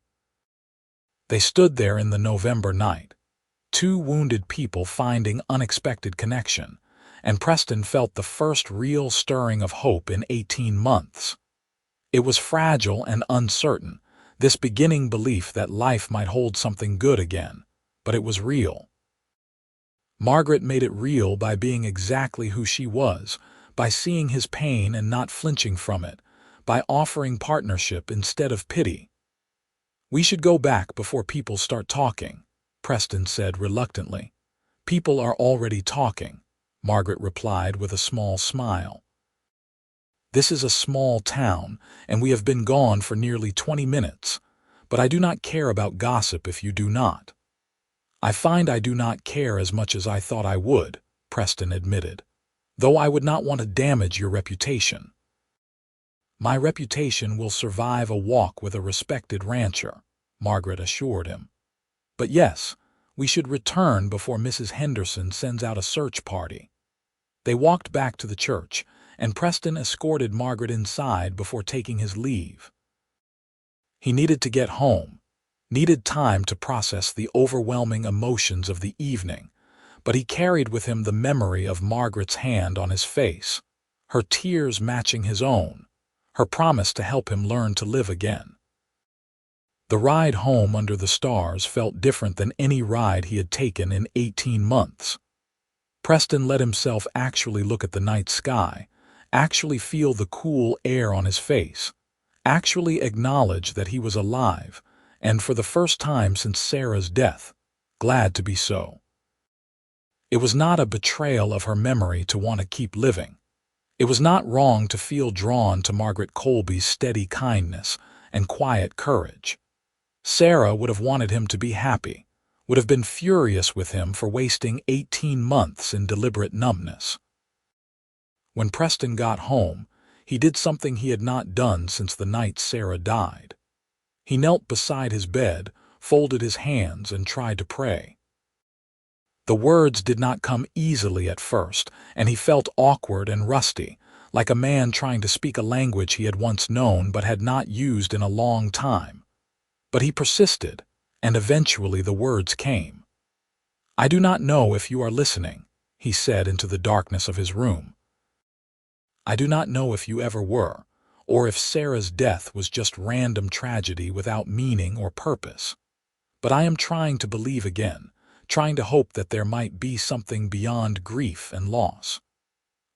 They stood there in the November night, two wounded people finding unexpected connection, and Preston felt the first real stirring of hope in 18 months. It was fragile and uncertain, this beginning belief that life might hold something good again, but it was real. Margaret made it real by being exactly who she was, by seeing his pain and not flinching from it, by offering partnership instead of pity. "We should go back before people start talking," Preston said reluctantly. "People are already talking," Margaret replied with a small smile. "This is a small town, and we have been gone for nearly 20 minutes, but I do not care about gossip if you do not." "I find I do not care as much as I thought I would," Preston admitted, "though I would not want to damage your reputation." "My reputation will survive a walk with a respected rancher," Margaret assured him. "But yes, we should return before Mrs. Henderson sends out a search party." They walked back to the church, and Preston escorted Margaret inside before taking his leave. He needed to get home, needed time to process the overwhelming emotions of the evening, but he carried with him the memory of Margaret's hand on his face, her tears matching his own, her promise to help him learn to live again. The ride home under the stars felt different than any ride he had taken in 18 months. Preston let himself actually look at the night sky, actually feel the cool air on his face, actually acknowledge that he was alive, and for the first time since Sarah's death, glad to be so. It was not a betrayal of her memory to want to keep living. It was not wrong to feel drawn to Margaret Colby's steady kindness and quiet courage. Sarah would have wanted him to be happy, would have been furious with him for wasting 18 months in deliberate numbness. When Preston got home, he did something he had not done since the night Sarah died. He knelt beside his bed, folded his hands, and tried to pray. The words did not come easily at first, and he felt awkward and rusty, like a man trying to speak a language he had once known but had not used in a long time. But he persisted, and eventually the words came. "I do not know if you are listening," he said into the darkness of his room. "I do not know if you ever were, or if Sarah's death was just random tragedy without meaning or purpose. But I am trying to believe again, trying to hope that there might be something beyond grief and loss.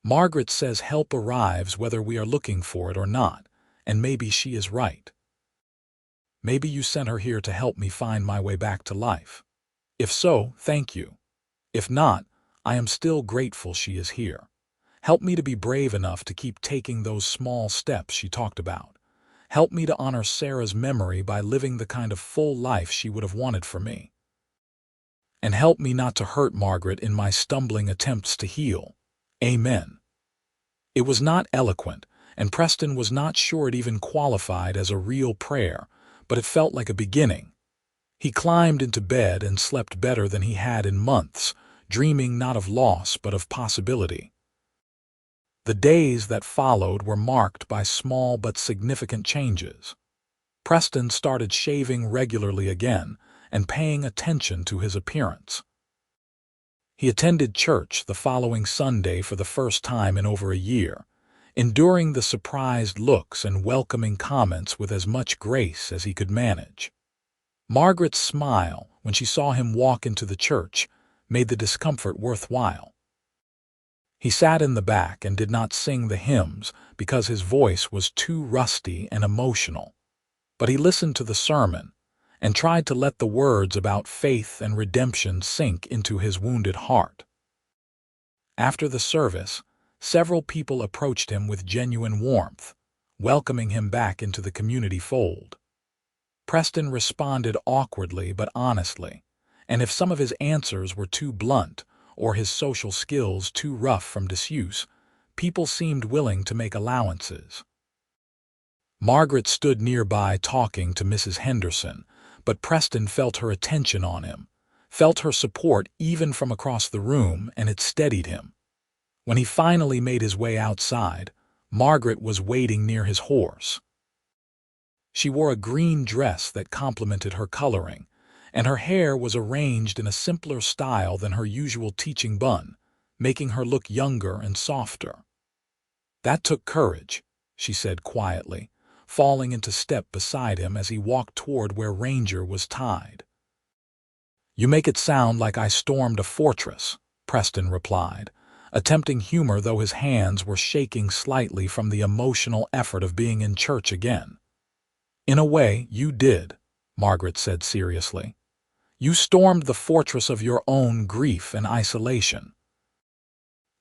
Margaret says help arrives whether we are looking for it or not, and maybe she is right. Maybe you sent her here to help me find my way back to life. If so, thank you. If not, I am still grateful she is here. Help me to be brave enough to keep taking those small steps she talked about. Help me to honor Sarah's memory by living the kind of full life she would have wanted for me. And help me not to hurt Margaret in my stumbling attempts to heal. Amen." It was not eloquent, and Preston was not sure it even qualified as a real prayer, but it felt like a beginning. He climbed into bed and slept better than he had in months, dreaming not of loss but of possibility. The days that followed were marked by small but significant changes. Preston started shaving regularly again and paying attention to his appearance. He attended church the following Sunday for the first time in over a year, enduring the surprised looks and welcoming comments with as much grace as he could manage. Margaret's smile, when she saw him walk into the church, made the discomfort worthwhile. He sat in the back and did not sing the hymns because his voice was too rusty and emotional. But he listened to the sermon and tried to let the words about faith and redemption sink into his wounded heart. After the service, several people approached him with genuine warmth, welcoming him back into the community fold. Preston responded awkwardly but honestly, and if some of his answers were too blunt or his social skills too rough from disuse, people seemed willing to make allowances. Margaret stood nearby talking to Mrs. Henderson, but Preston felt her attention on him, felt her support even from across the room, and it steadied him. When he finally made his way outside, Margaret was waiting near his horse. She wore a green dress that complemented her coloring, and her hair was arranged in a simpler style than her usual teaching bun, making her look younger and softer. "That took courage," she said quietly, falling into step beside him as he walked toward where Ranger was tied. "You make it sound like I stormed a fortress," Preston replied. attempting humor though his hands were shaking slightly from the emotional effort of being in church again. "In a way, you did," Margaret said seriously. "You stormed the fortress of your own grief and isolation.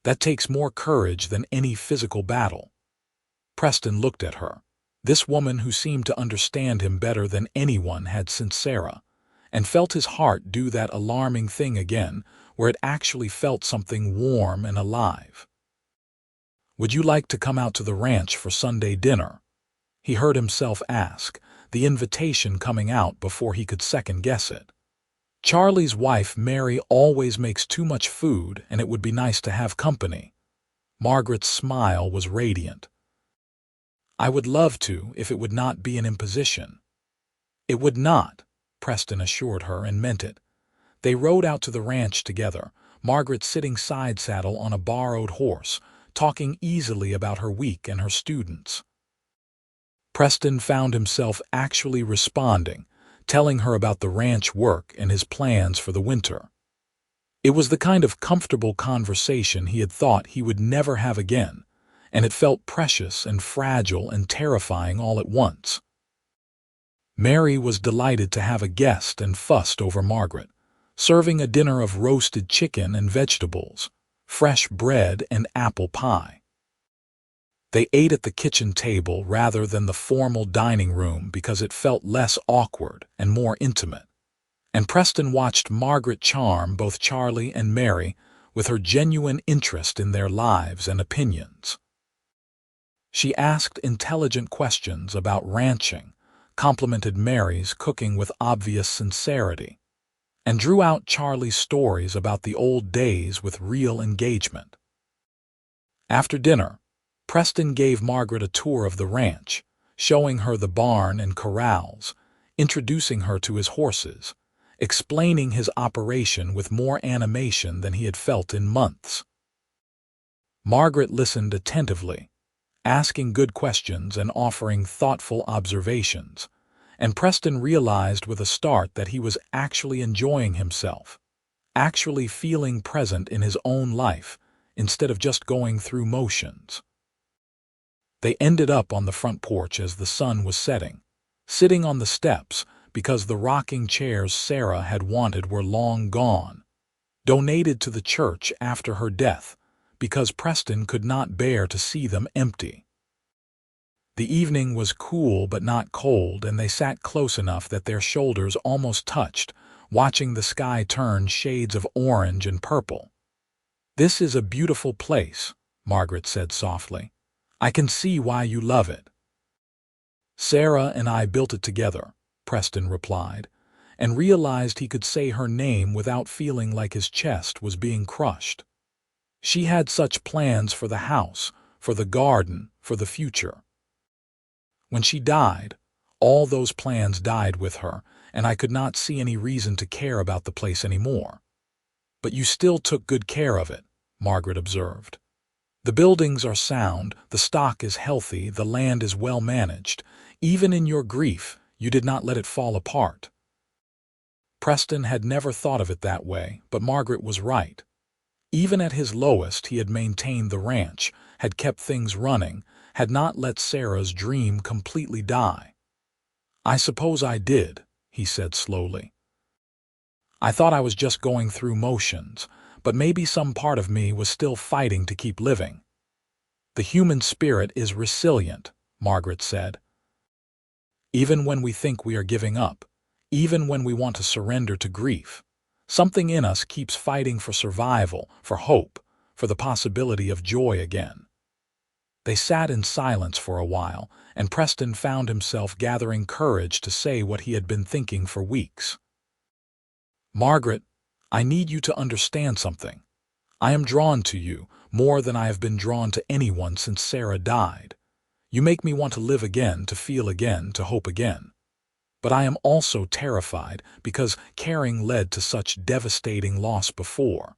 That takes more courage than any physical battle." Preston looked at her, this woman who seemed to understand him better than anyone had since Sarah, and felt his heart do that alarming thing again, where it actually felt something warm and alive. "Would you like to come out to the ranch for Sunday dinner?" he heard himself ask, the invitation coming out before he could second-guess it. Charlie's wife Mary always makes too much food, and it would be nice to have company. Margaret's smile was radiant. "I would love to if it would not be an imposition." "It would not," Preston assured her, and meant it. They rode out to the ranch together, Margaret sitting side-saddle on a borrowed horse, talking easily about her week and her students. Preston found himself actually responding, telling her about the ranch work and his plans for the winter. It was the kind of comfortable conversation he had thought he would never have again, and it felt precious and fragile and terrifying all at once. Mary was delighted to have a guest and fussed over Margaret, serving a dinner of roasted chicken and vegetables, fresh bread and apple pie. They ate at the kitchen table rather than the formal dining room because it felt less awkward and more intimate, and Preston watched Margaret charm both Charlie and Mary with her genuine interest in their lives and opinions. She asked intelligent questions about ranching, complimented Mary's cooking with obvious sincerity, and drew out Charlie's stories about the old days with real engagement. After dinner, Preston gave Margaret a tour of the ranch, showing her the barn and corrals, introducing her to his horses, explaining his operation with more animation than he had felt in months. Margaret listened attentively, asking good questions and offering thoughtful observations, and Preston realized with a start that he was actually enjoying himself, actually feeling present in his own life instead of just going through motions. They ended up on the front porch as the sun was setting, sitting on the steps because the rocking chairs Sarah had wanted were long gone, donated to the church after her death because Preston could not bear to see them empty. The evening was cool but not cold, and they sat close enough that their shoulders almost touched, watching the sky turn shades of orange and purple. "This is a beautiful place," Margaret said softly. "I can see why you love it." "Sarah and I built it together," Preston replied, and realized he could say her name without feeling like his chest was being crushed. She had such plans for the house, for the garden, for the future. When she died, all those plans died with her, and I could not see any reason to care about the place anymore. "But you still took good care of it," Margaret observed. "The buildings are sound, the stock is healthy, the land is well managed. Even in your grief, you did not let it fall apart." Preston had never thought of it that way, but Margaret was right. Even at his lowest, he had maintained the ranch, had kept things running, had not let Sarah's dream completely die. "I suppose I did," he said slowly. "I thought I was just going through motions, but maybe some part of me was still fighting to keep living." "The human spirit is resilient," Margaret said. "Even when we think we are giving up, even when we want to surrender to grief, something in us keeps fighting for survival, for hope, for the possibility of joy again." They sat in silence for a while, and Preston found himself gathering courage to say what he had been thinking for weeks. "Margaret, I need you to understand something. I am drawn to you more than I have been drawn to anyone since Sarah died. You make me want to live again, to feel again, to hope again. But I am also terrified because caring led to such devastating loss before.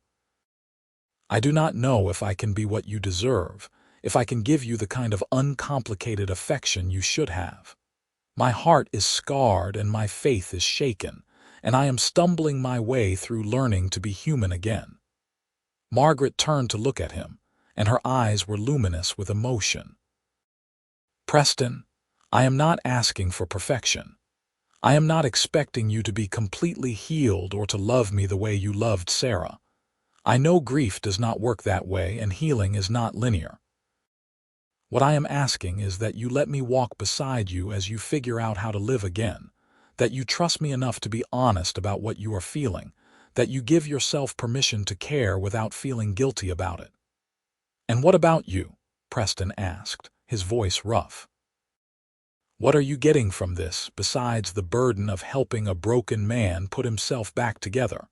I do not know if I can be what you deserve, if I can give you the kind of uncomplicated affection you should have. My heart is scarred and my faith is shaken, and I am stumbling my way through learning to be human again." Margaret turned to look at him, and her eyes were luminous with emotion. "Preston, I am not asking for perfection. I am not expecting you to be completely healed or to love me the way you loved Sarah. I know grief does not work that way and healing is not linear. What I am asking is that you let me walk beside you as you figure out how to live again, that you trust me enough to be honest about what you are feeling, that you give yourself permission to care without feeling guilty about it." "And what about you?" Preston asked, his voice rough. "What are you getting from this besides the burden of helping a broken man put himself back together?"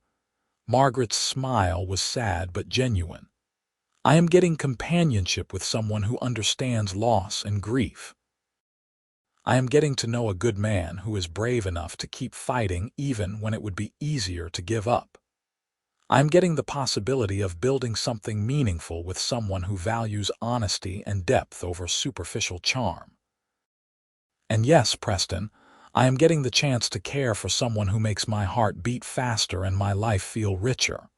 Margaret's smile was sad but genuine. "I am getting companionship with someone who understands loss and grief. I am getting to know a good man who is brave enough to keep fighting even when it would be easier to give up. I am getting the possibility of building something meaningful with someone who values honesty and depth over superficial charm. And yes, Preston, I am getting the chance to care for someone who makes my heart beat faster and my life feel richer.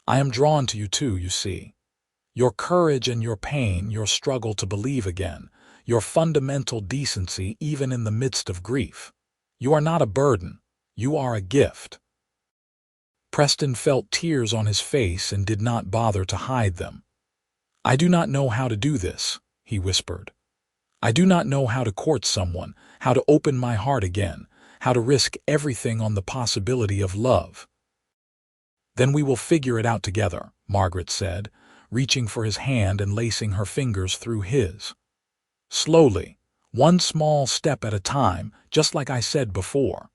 I am drawn to you too, you see. Your courage and your pain, your struggle to believe again, your fundamental decency even in the midst of grief. You are not a burden. You are a gift." Preston felt tears on his face and did not bother to hide them. "I do not know how to do this," he whispered. "I do not know how to court someone, how to open my heart again, how to risk everything on the possibility of love." "Then we will figure it out together," Margaret said, reaching for his hand and lacing her fingers through his. "Slowly, one small step at a time, just like I said before.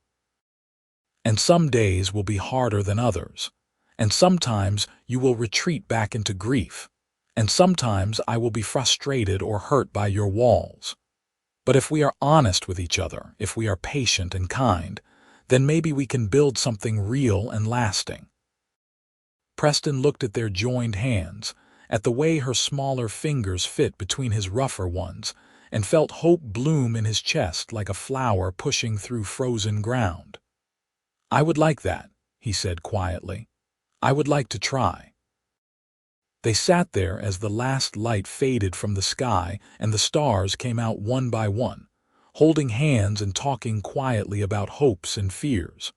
And some days will be harder than others, and sometimes you will retreat back into grief, and sometimes I will be frustrated or hurt by your walls. But if we are honest with each other, if we are patient and kind, then maybe we can build something real and lasting." Preston looked at their joined hands, at the way her smaller fingers fit between his rougher ones, and felt hope bloom in his chest like a flower pushing through frozen ground. "I would like that," he said quietly. "I would like to try." They sat there as the last light faded from the sky and the stars came out one by one, holding hands and talking quietly about hopes and fears,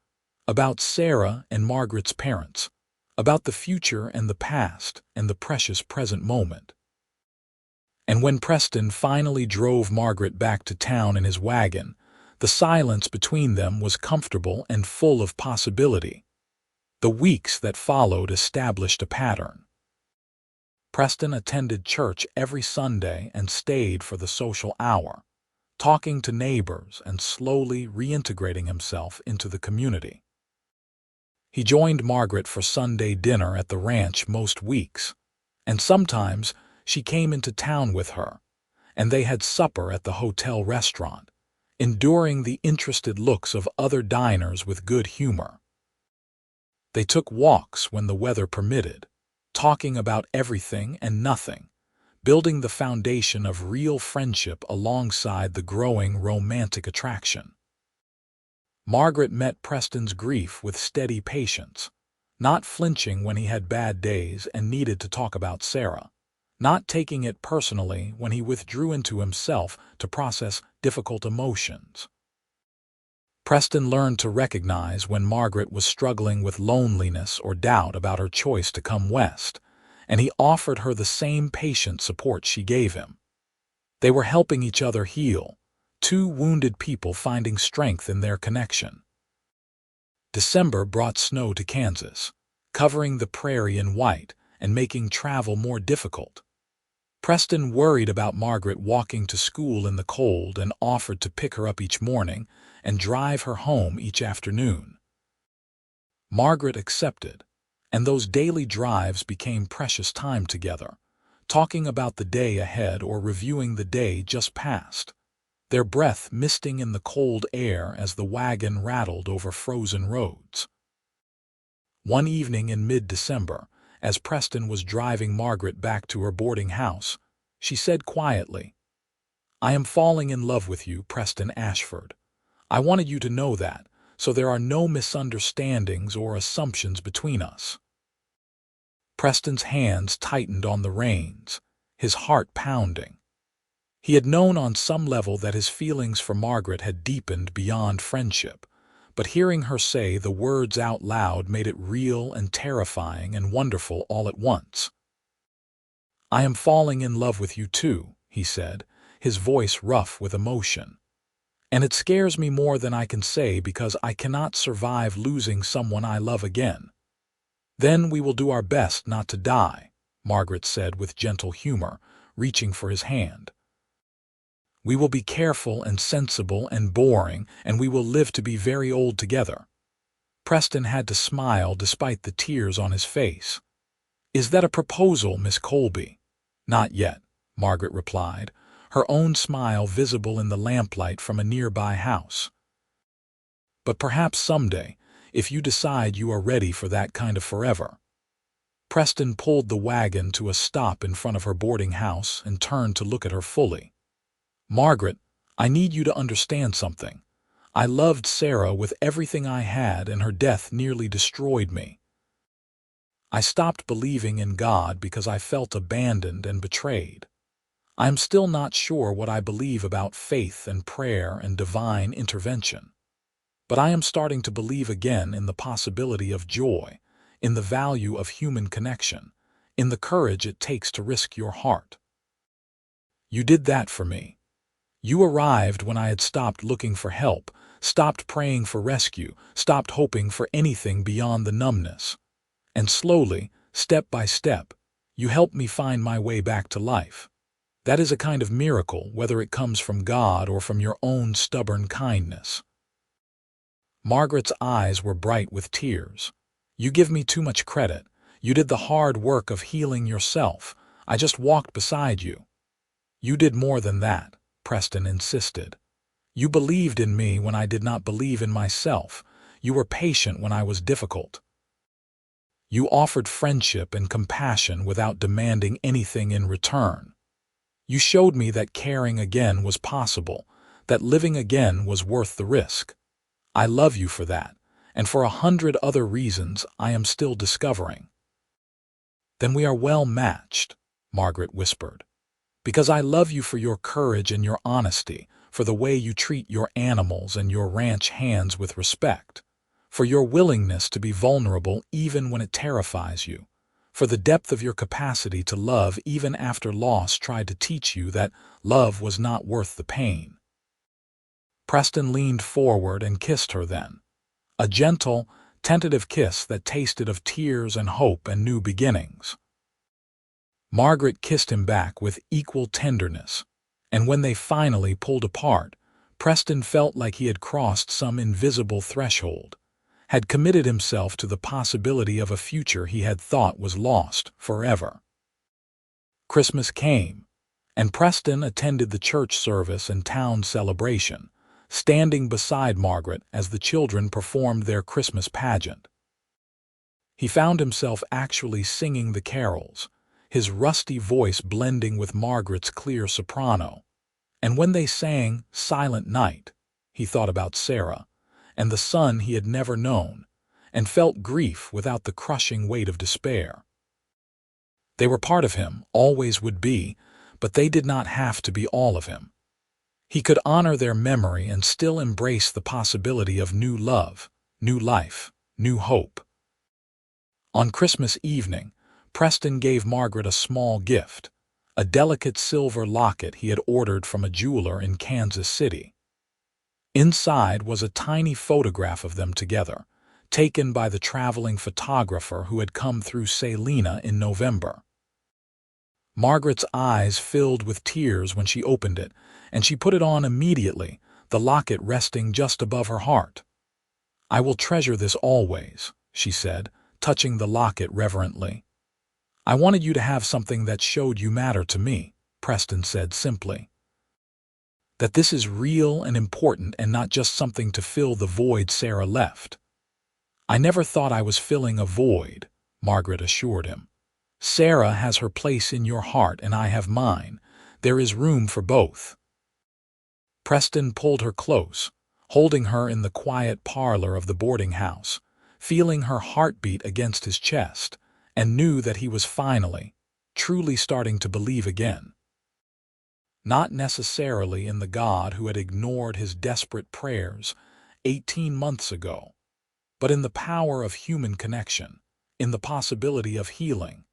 about Sarah and Margaret's parents, about the future and the past and the precious present moment. And when Preston finally drove Margaret back to town in his wagon, the silence between them was comfortable and full of possibility. The weeks that followed established a pattern. Preston attended church every Sunday and stayed for the social hour, talking to neighbors and slowly reintegrating himself into the community. He joined Margaret for Sunday dinner at the ranch most weeks, and sometimes she came into town with her, and they had supper at the hotel restaurant, enduring the interested looks of other diners with good humor. They took walks when the weather permitted, talking about everything and nothing, building the foundation of real friendship alongside the growing romantic attraction. Margaret met Preston's grief with steady patience, not flinching when he had bad days and needed to talk about Sarah, not taking it personally when he withdrew into himself to process difficult emotions. Preston learned to recognize when Margaret was struggling with loneliness or doubt about her choice to come west, and he offered her the same patient support she gave him. They were helping each other heal, two wounded people finding strength in their connection. December brought snow to Kansas, covering the prairie in white and making travel more difficult. Preston worried about Margaret walking to school in the cold and offered to pick her up each morning and drive her home each afternoon. Margaret accepted, and those daily drives became precious time together, talking about the day ahead or reviewing the day just past, their breath misting in the cold air as the wagon rattled over frozen roads. One evening in mid-December, as Preston was driving Margaret back to her boarding house, she said quietly, "I am falling in love with you, Preston Ashford. I wanted you to know that, so there are no misunderstandings or assumptions between us." Preston's hands tightened on the reins, his heart pounding. He had known on some level that his feelings for Margaret had deepened beyond friendship, but hearing her say the words out loud made it real and terrifying and wonderful all at once. "I am falling in love with you too," he said, his voice rough with emotion. "And it scares me more than I can say because I cannot survive losing someone I love again." "Then we will do our best not to die," Margaret said with gentle humor, reaching for his hand. "We will be careful and sensible and boring, and we will live to be very old together." Preston had to smile despite the tears on his face. "Is that a proposal, Miss Colby?" "Not yet," Margaret replied, her own smile visible in the lamplight from a nearby house. "But perhaps someday, if you decide you are ready for that kind of forever." Preston pulled the wagon to a stop in front of her boarding house and turned to look at her fully. "Margaret, I need you to understand something. I loved Sarah with everything I had, and her death nearly destroyed me. I stopped believing in God because I felt abandoned and betrayed. I am still not sure what I believe about faith and prayer and divine intervention. But I am starting to believe again in the possibility of joy, in the value of human connection, in the courage it takes to risk your heart. You did that for me. You arrived when I had stopped looking for help, stopped praying for rescue, stopped hoping for anything beyond the numbness. And slowly, step by step, you helped me find my way back to life. That is a kind of miracle, whether it comes from God or from your own stubborn kindness." Margaret's eyes were bright with tears. "You give me too much credit. You did the hard work of healing yourself. I just walked beside you." "You did more than that," Preston insisted. "You believed in me when I did not believe in myself. You were patient when I was difficult. You offered friendship and compassion without demanding anything in return. You showed me that caring again was possible, that living again was worth the risk. I love you for that, and for 100 other reasons I am still discovering." "Then we are well matched," Margaret whispered. "Because I love you for your courage and your honesty, for the way you treat your animals and your ranch hands with respect, for your willingness to be vulnerable even when it terrifies you, for the depth of your capacity to love even after loss tried to teach you that love was not worth the pain." Preston leaned forward and kissed her then. A gentle, tentative kiss that tasted of tears and hope and new beginnings. Margaret kissed him back with equal tenderness, and when they finally pulled apart, Preston felt like he had crossed some invisible threshold, had committed himself to the possibility of a future he had thought was lost forever. Christmas came, and Preston attended the church service and town celebration, standing beside Margaret as the children performed their Christmas pageant. He found himself actually singing the carols, his rusty voice blending with Margaret's clear soprano. And when they sang "Silent Night," he thought about Sarah, and the son he had never known, and felt grief without the crushing weight of despair. They were part of him, always would be, but they did not have to be all of him. He could honor their memory and still embrace the possibility of new love, new life, new hope. On Christmas evening, Preston gave Margaret a small gift, a delicate silver locket he had ordered from a jeweler in Kansas City. Inside was a tiny photograph of them together, taken by the traveling photographer who had come through Salina in November. Margaret's eyes filled with tears when she opened it, and she put it on immediately, the locket resting just above her heart. "I will treasure this always," she said, touching the locket reverently. "I wanted you to have something that showed you matter to me," Preston said simply. "That this is real and important and not just something to fill the void Sarah left." "I never thought I was filling a void," Margaret assured him. "Sarah has her place in your heart and I have mine. There is room for both." Preston pulled her close, holding her in the quiet parlor of the boarding house, feeling her heartbeat against his chest, and knew that he was finally, truly starting to believe again. Not necessarily in the God who had ignored his desperate prayers 18 months ago, but in the power of human connection, in the possibility of healing,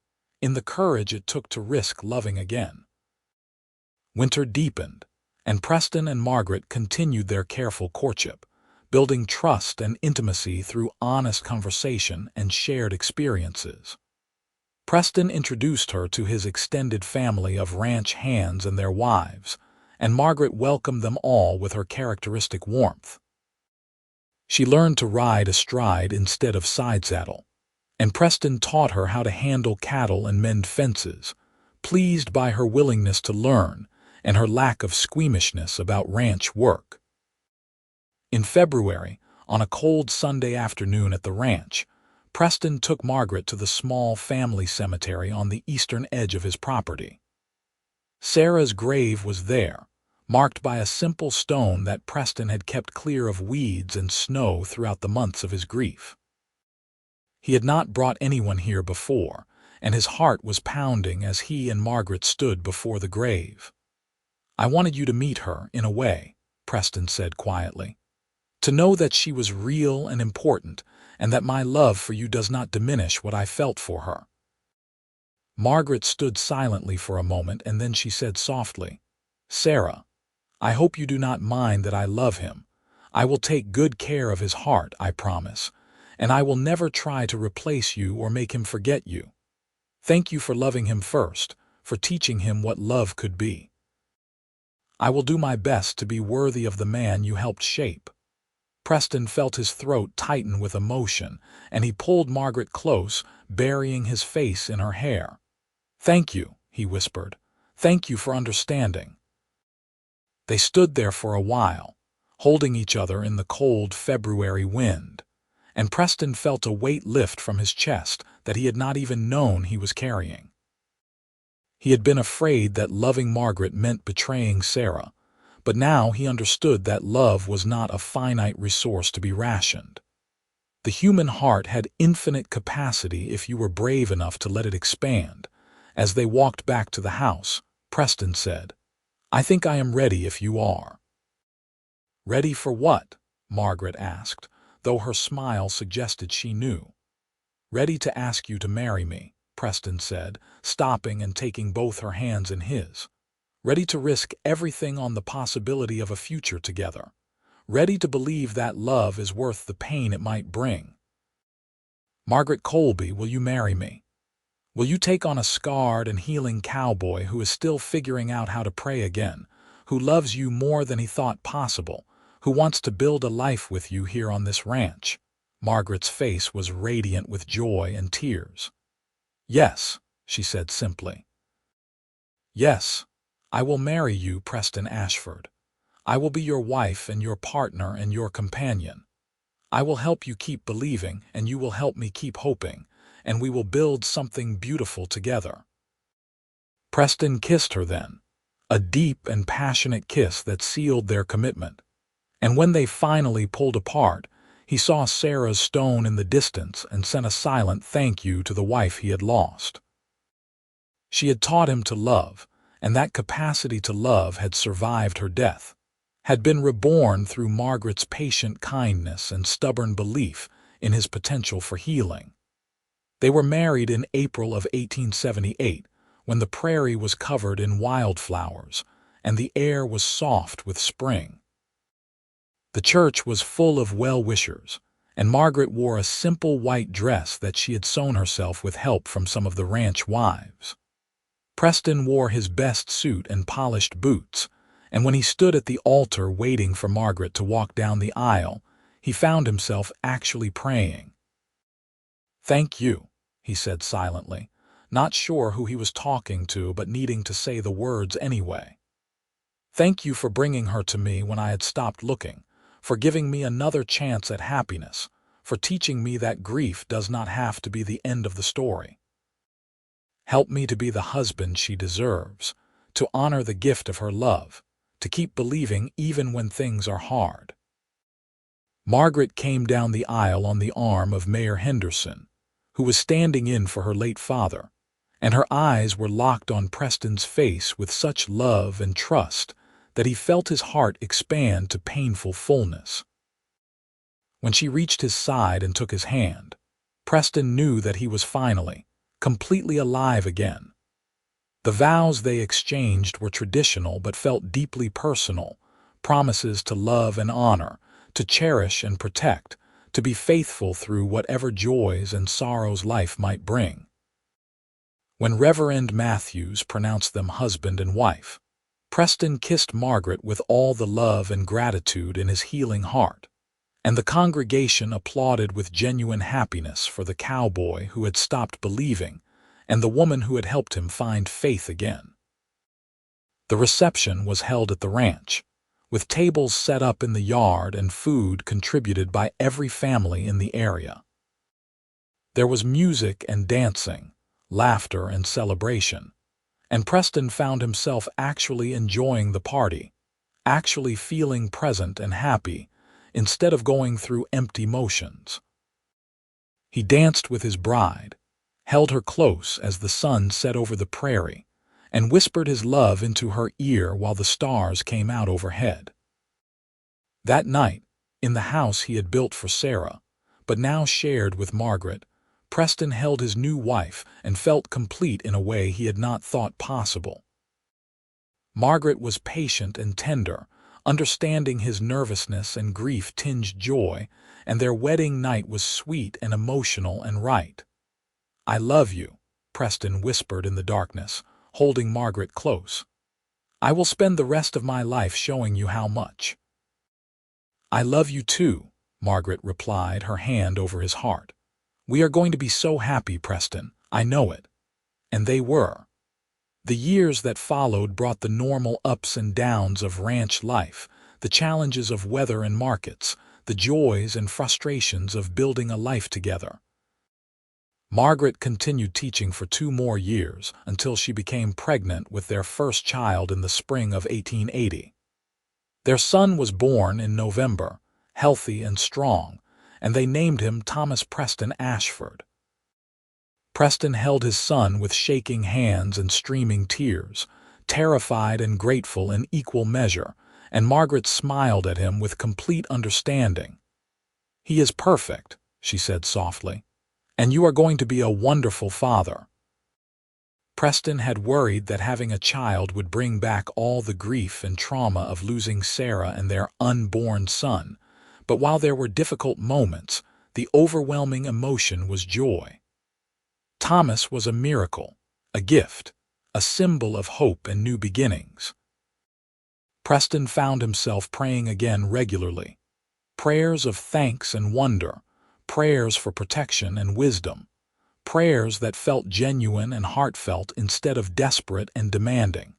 in the courage it took to risk loving again. Winter deepened, and Preston and Margaret continued their careful courtship, building trust and intimacy through honest conversation and shared experiences. Preston introduced her to his extended family of ranch hands and their wives, and Margaret welcomed them all with her characteristic warmth. She learned to ride astride instead of side saddle, and Preston taught her how to handle cattle and mend fences, pleased by her willingness to learn and her lack of squeamishness about ranch work. In February, on a cold Sunday afternoon at the ranch, Preston took Margaret to the small family cemetery on the eastern edge of his property. Sarah's grave was there, marked by a simple stone that Preston had kept clear of weeds and snow throughout the months of his grief. He had not brought anyone here before, and his heart was pounding as he and Margaret stood before the grave. "I wanted you to meet her, in a way," Preston said quietly. "To know that she was real and important, and that my love for you does not diminish what I felt for her." Margaret stood silently for a moment, and then she said softly, "Sarah, I hope you do not mind that I love him. I will take good care of his heart, I promise, and I will never try to replace you or make him forget you. Thank you for loving him first, for teaching him what love could be. I will do my best to be worthy of the man you helped shape." Preston felt his throat tighten with emotion, and he pulled Margaret close, burying his face in her hair. "Thank you," he whispered. "Thank you for understanding." They stood there for a while, holding each other in the cold February wind, and Preston felt a weight lift from his chest that he had not even known he was carrying. He had been afraid that loving Margaret meant betraying Sarah, but now he understood that love was not a finite resource to be rationed. The human heart had infinite capacity if you were brave enough to let it expand. As they walked back to the house, Preston said, "I think I am ready if you are." "Ready for what?" Margaret asked, though her smile suggested she knew. "Ready to ask you to marry me," Preston said, stopping and taking both her hands in his. "Ready to risk everything on the possibility of a future together. Ready to believe that love is worth the pain it might bring. Margaret Colby, will you marry me? Will you take on a scarred and healing cowboy who is still figuring out how to pray again, who loves you more than he thought possible, who wants to build a life with you here on this ranch?" Margaret's face was radiant with joy and tears. "Yes," she said simply. "Yes, I will marry you, Preston Ashford. I will be your wife and your partner and your companion. I will help you keep believing, and you will help me keep hoping, and we will build something beautiful together." Preston kissed her then, a deep and passionate kiss that sealed their commitment. And when they finally pulled apart, he saw Sarah's stone in the distance and sent a silent thank you to the wife he had lost. She had taught him to love, and that capacity to love had survived her death, had been reborn through Margaret's patient kindness and stubborn belief in his potential for healing. They were married in April of 1878, when the prairie was covered in wildflowers, and the air was soft with spring. The church was full of well-wishers, and Margaret wore a simple white dress that she had sewn herself with help from some of the ranch wives. Preston wore his best suit and polished boots, and when he stood at the altar waiting for Margaret to walk down the aisle, he found himself actually praying. "Thank you," he said silently, not sure who he was talking to but needing to say the words anyway. "Thank you for bringing her to me when I had stopped looking, for giving me another chance at happiness, for teaching me that grief does not have to be the end of the story. Help me to be the husband she deserves, to honor the gift of her love, to keep believing even when things are hard." Margaret came down the aisle on the arm of Mayor Henderson, who was standing in for her late father, and her eyes were locked on Preston's face with such love and trust that he felt his heart expand to painful fullness. When she reached his side and took his hand, Preston knew that he was finally, completely alive again. The vows they exchanged were traditional but felt deeply personal, promises to love and honor, to cherish and protect, to be faithful through whatever joys and sorrows life might bring. When Reverend Matthews pronounced them husband and wife, Preston kissed Margaret with all the love and gratitude in his healing heart, and the congregation applauded with genuine happiness for the cowboy who had stopped believing and the woman who had helped him find faith again. The reception was held at the ranch, with tables set up in the yard and food contributed by every family in the area. There was music and dancing, laughter and celebration, and Preston found himself actually enjoying the party, actually feeling present and happy, instead of going through empty motions. He danced with his bride, held her close as the sun set over the prairie, and whispered his love into her ear while the stars came out overhead. That night, in the house he had built for Sarah, but now shared with Margaret, Preston held his new wife and felt complete in a way he had not thought possible. Margaret was patient and tender, understanding his nervousness and grief-tinged joy, and their wedding night was sweet and emotional and right. "I love you," Preston whispered in the darkness, holding Margaret close. "I will spend the rest of my life showing you how much." "I love you too," Margaret replied, her hand over his heart. "We are going to be so happy, Preston, I know it." And they were. The years that followed brought the normal ups and downs of ranch life, the challenges of weather and markets, the joys and frustrations of building a life together. Margaret continued teaching for 2 more years until she became pregnant with their first child in the spring of 1880. Their son was born in November, healthy and strong, and they named him Thomas Preston Ashford. Preston held his son with shaking hands and streaming tears, terrified and grateful in equal measure, and Margaret smiled at him with complete understanding. "He is perfect," she said softly, "and you are going to be a wonderful father." Preston had worried that having a child would bring back all the grief and trauma of losing Sarah and their unborn son, but while there were difficult moments, the overwhelming emotion was joy. Thomas was a miracle, a gift, a symbol of hope and new beginnings. Preston found himself praying again regularly, prayers of thanks and wonder, prayers for protection and wisdom, prayers that felt genuine and heartfelt instead of desperate and demanding.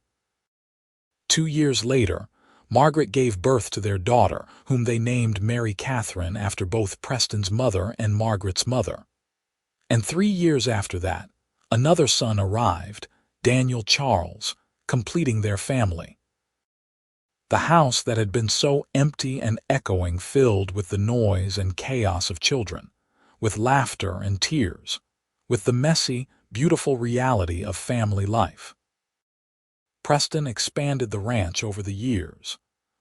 2 years later, Margaret gave birth to their daughter, whom they named Mary Catherine after both Preston's mother and Margaret's mother. And 3 years after that, another son arrived, Daniel Charles, completing their family. The house that had been so empty and echoing filled with the noise and chaos of children, with laughter and tears, with the messy, beautiful reality of family life. Preston expanded the ranch over the years,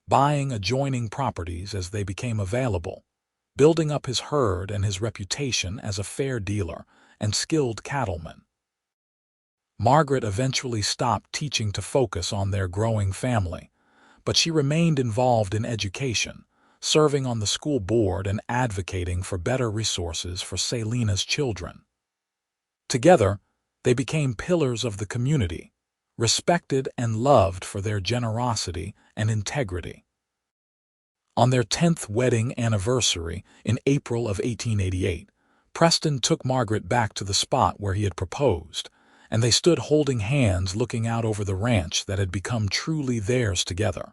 buying adjoining properties as they became available, building up his herd and his reputation as a fair dealer and skilled cattleman. Margaret eventually stopped teaching to focus on their growing family, but she remained involved in education, serving on the school board and advocating for better resources for Salena's children. Together, they became pillars of the community, respected and loved for their generosity and integrity. On their 10th wedding anniversary in April of 1888, Preston took Margaret back to the spot where he had proposed, and they stood holding hands looking out over the ranch that had become truly theirs together.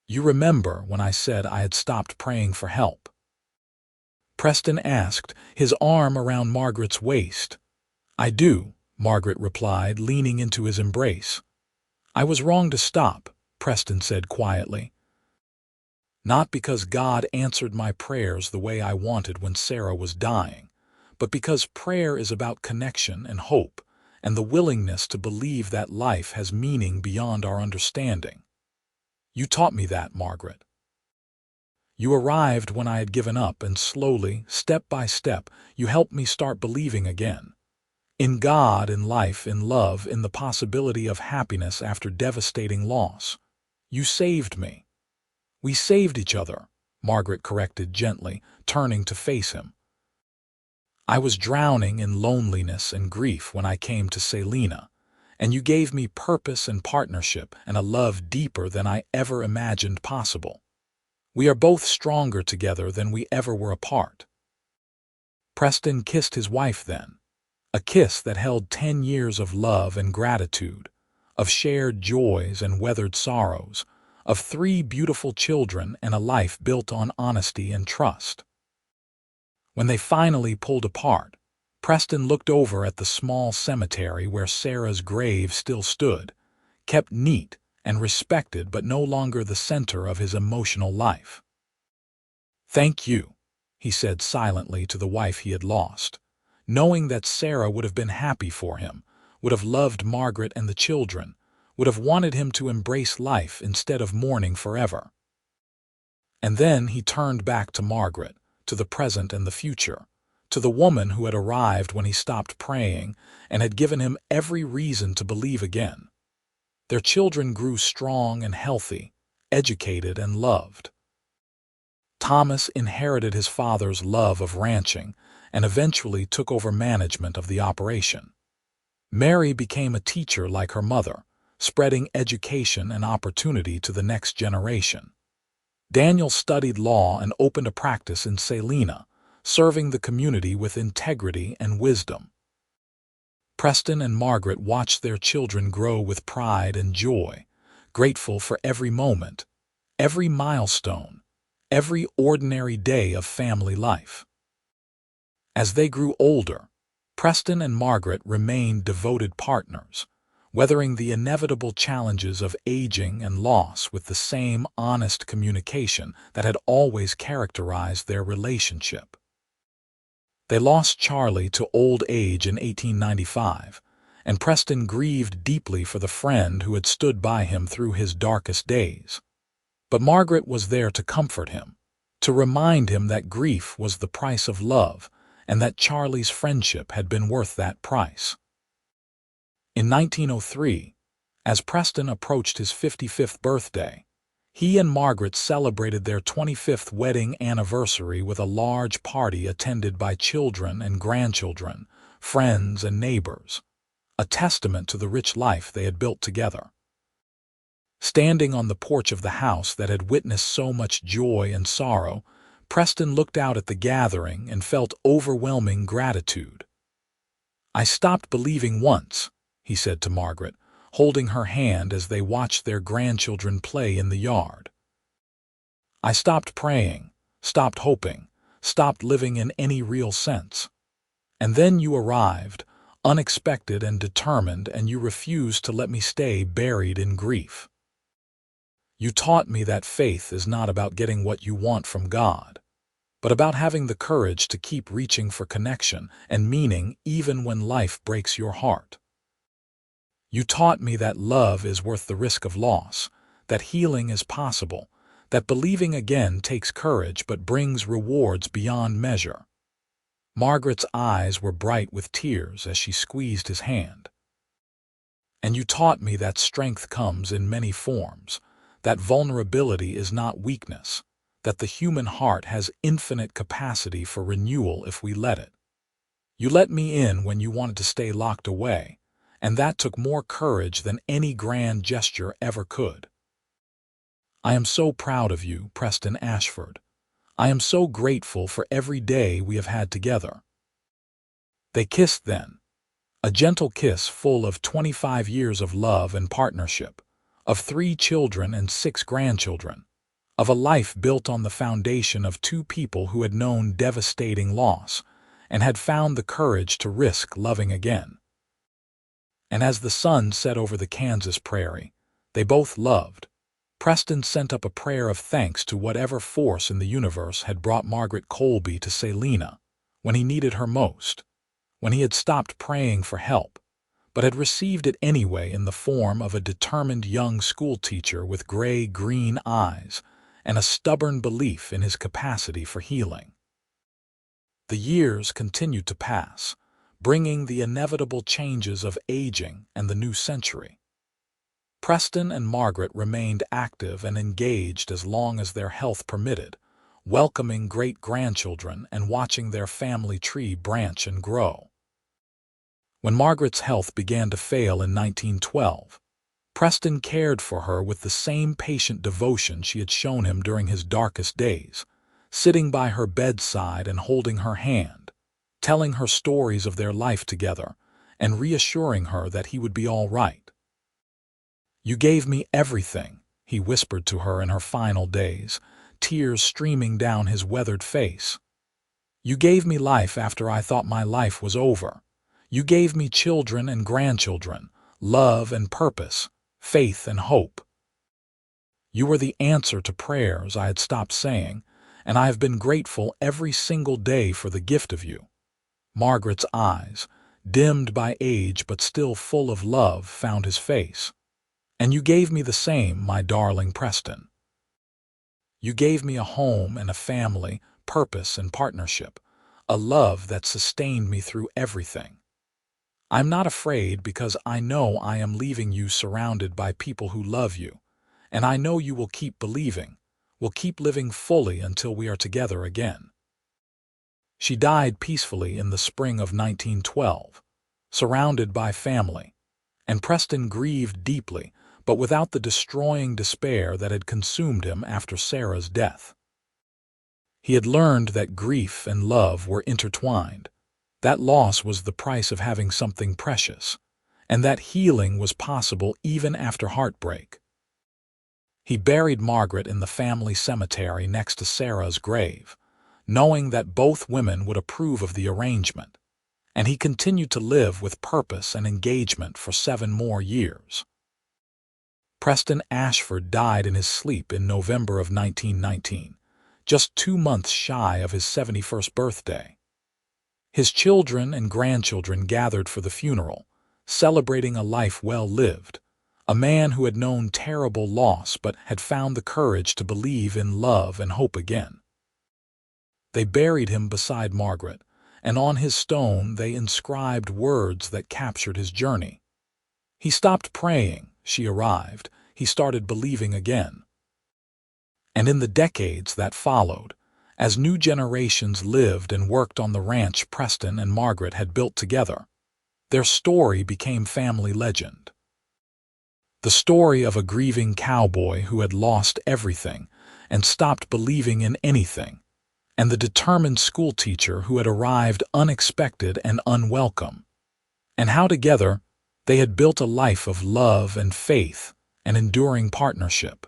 "You remember when I said I had stopped praying for help?" Preston asked, his arm around Margaret's waist. "I do," Margaret replied, leaning into his embrace. "I was wrong to stop," Preston said quietly. "Not because God answered my prayers the way I wanted when Sarah was dying, but because prayer is about connection and hope, and the willingness to believe that life has meaning beyond our understanding. You taught me that, Margaret. You arrived when I had given up, and slowly, step by step, you helped me start believing again. In God, in life, in love, in the possibility of happiness after devastating loss. You saved me. We saved each other, Margaret corrected gently, turning to face him. I was drowning in loneliness and grief when I came to Selina, and you gave me purpose and partnership and a love deeper than I ever imagined possible. We are both stronger together than we ever were apart. Preston kissed his wife then, a kiss that held 10 years of love and gratitude, of shared joys and weathered sorrows, of 3 beautiful children and a life built on honesty and trust. When they finally pulled apart, Preston looked over at the small cemetery where Sarah's grave still stood, kept neat and respected but no longer the center of his emotional life. "Thank you," he said silently to the wife he had lost, knowing that Sarah would have been happy for him, would have loved Margaret and the children, would have wanted him to embrace life instead of mourning forever. And then he turned back to Margaret, to the present and the future, to the woman who had arrived when he stopped praying and had given him every reason to believe again. Their children grew strong and healthy, educated and loved. Thomas inherited his father's love of ranching and eventually took over management of the operation. Mary became a teacher like her mother, spreading education and opportunity to the next generation. Daniel studied law and opened a practice in Selina, serving the community with integrity and wisdom. Preston and Margaret watched their children grow with pride and joy, grateful for every moment, every milestone, every ordinary day of family life. As they grew older, Preston and Margaret remained devoted partners, weathering the inevitable challenges of aging and loss with the same honest communication that had always characterized their relationship. They lost Charlie to old age in 1895, and Preston grieved deeply for the friend who had stood by him through his darkest days. But Margaret was there to comfort him, to remind him that grief was the price of love and that Charlie's friendship had been worth that price. In 1903, as Preston approached his 55th birthday, he and Margaret celebrated their 25th wedding anniversary with a large party attended by children and grandchildren, friends and neighbors, a testament to the rich life they had built together. Standing on the porch of the house that had witnessed so much joy and sorrow, Preston looked out at the gathering and felt overwhelming gratitude. "I stopped believing once," he said to Margaret, holding her hand as they watched their grandchildren play in the yard. "I stopped praying, stopped hoping, stopped living in any real sense. And then you arrived, unexpected and determined, and you refused to let me stay buried in grief. You taught me that faith is not about getting what you want from God, but about having the courage to keep reaching for connection and meaning even when life breaks your heart. You taught me that love is worth the risk of loss, that healing is possible, that believing again takes courage but brings rewards beyond measure." Margaret's eyes were bright with tears as she squeezed his hand. "And you taught me that strength comes in many forms, that vulnerability is not weakness, that the human heart has infinite capacity for renewal if we let it. You let me in when you wanted to stay locked away, and that took more courage than any grand gesture ever could. I am so proud of you, Preston Ashford. I am so grateful for every day we have had together." They kissed then, a gentle kiss full of 25 years of love and partnership, of 3 children and 6 grandchildren, of a life built on the foundation of 2 people who had known devastating loss and had found the courage to risk loving again. And as the sun set over the Kansas prairie, they both loved. Preston sent up a prayer of thanks to whatever force in the universe had brought Margaret Colby to Selina, when he needed her most, when he had stopped praying for help, but had received it anyway in the form of a determined young schoolteacher with gray-green eyes and a stubborn belief in his capacity for healing. The years continued to pass, bringing the inevitable changes of aging and the new century. Preston and Margaret remained active and engaged as long as their health permitted, welcoming great-grandchildren and watching their family tree branch and grow. When Margaret's health began to fail in 1912, Preston cared for her with the same patient devotion she had shown him during his darkest days, sitting by her bedside and holding her hand, telling her stories of their life together, and reassuring her that he would be all right. "You gave me everything," he whispered to her in her final days, tears streaming down his weathered face. "You gave me life after I thought my life was over. You gave me children and grandchildren, love and purpose, faith and hope. You were the answer to prayers I had stopped saying, and I have been grateful every single day for the gift of you." Margaret's eyes, dimmed by age but still full of love, found his face. "And you gave me the same, my darling Preston. You gave me a home and a family, purpose and partnership, a love that sustained me through everything. I'm not afraid because I know I am leaving you surrounded by people who love you, and I know you will keep believing, will keep living fully until we are together again." She died peacefully in the spring of 1912, surrounded by family, and Preston grieved deeply, but without the destroying despair that had consumed him after Sarah's death. He had learned that grief and love were intertwined, that loss was the price of having something precious, and that healing was possible even after heartbreak. He buried Margaret in the family cemetery next to Sarah's grave, knowing that both women would approve of the arrangement, and he continued to live with purpose and engagement for 7 more years. Preston Ashford died in his sleep in November of 1919, just 2 months shy of his 71st birthday. His children and grandchildren gathered for the funeral, celebrating a life well lived, a man who had known terrible loss but had found the courage to believe in love and hope again. They buried him beside Margaret, and on his stone they inscribed words that captured his journey. He stopped praying, she arrived, he started believing again. And in the decades that followed, as new generations lived and worked on the ranch Preston and Margaret had built together, their story became family legend. The story of a grieving cowboy who had lost everything and stopped believing in anything, and the determined schoolteacher who had arrived unexpected and unwelcome, and how together they had built a life of love and faith and enduring partnership.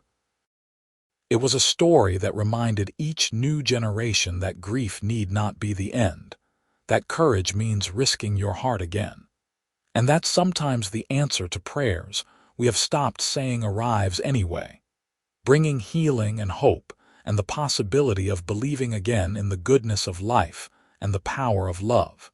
It was a story that reminded each new generation that grief need not be the end, that courage means risking your heart again, and that sometimes the answer to prayers we have stopped saying arrives anyway, bringing healing and hope and the possibility of believing again in the goodness of life and the power of love.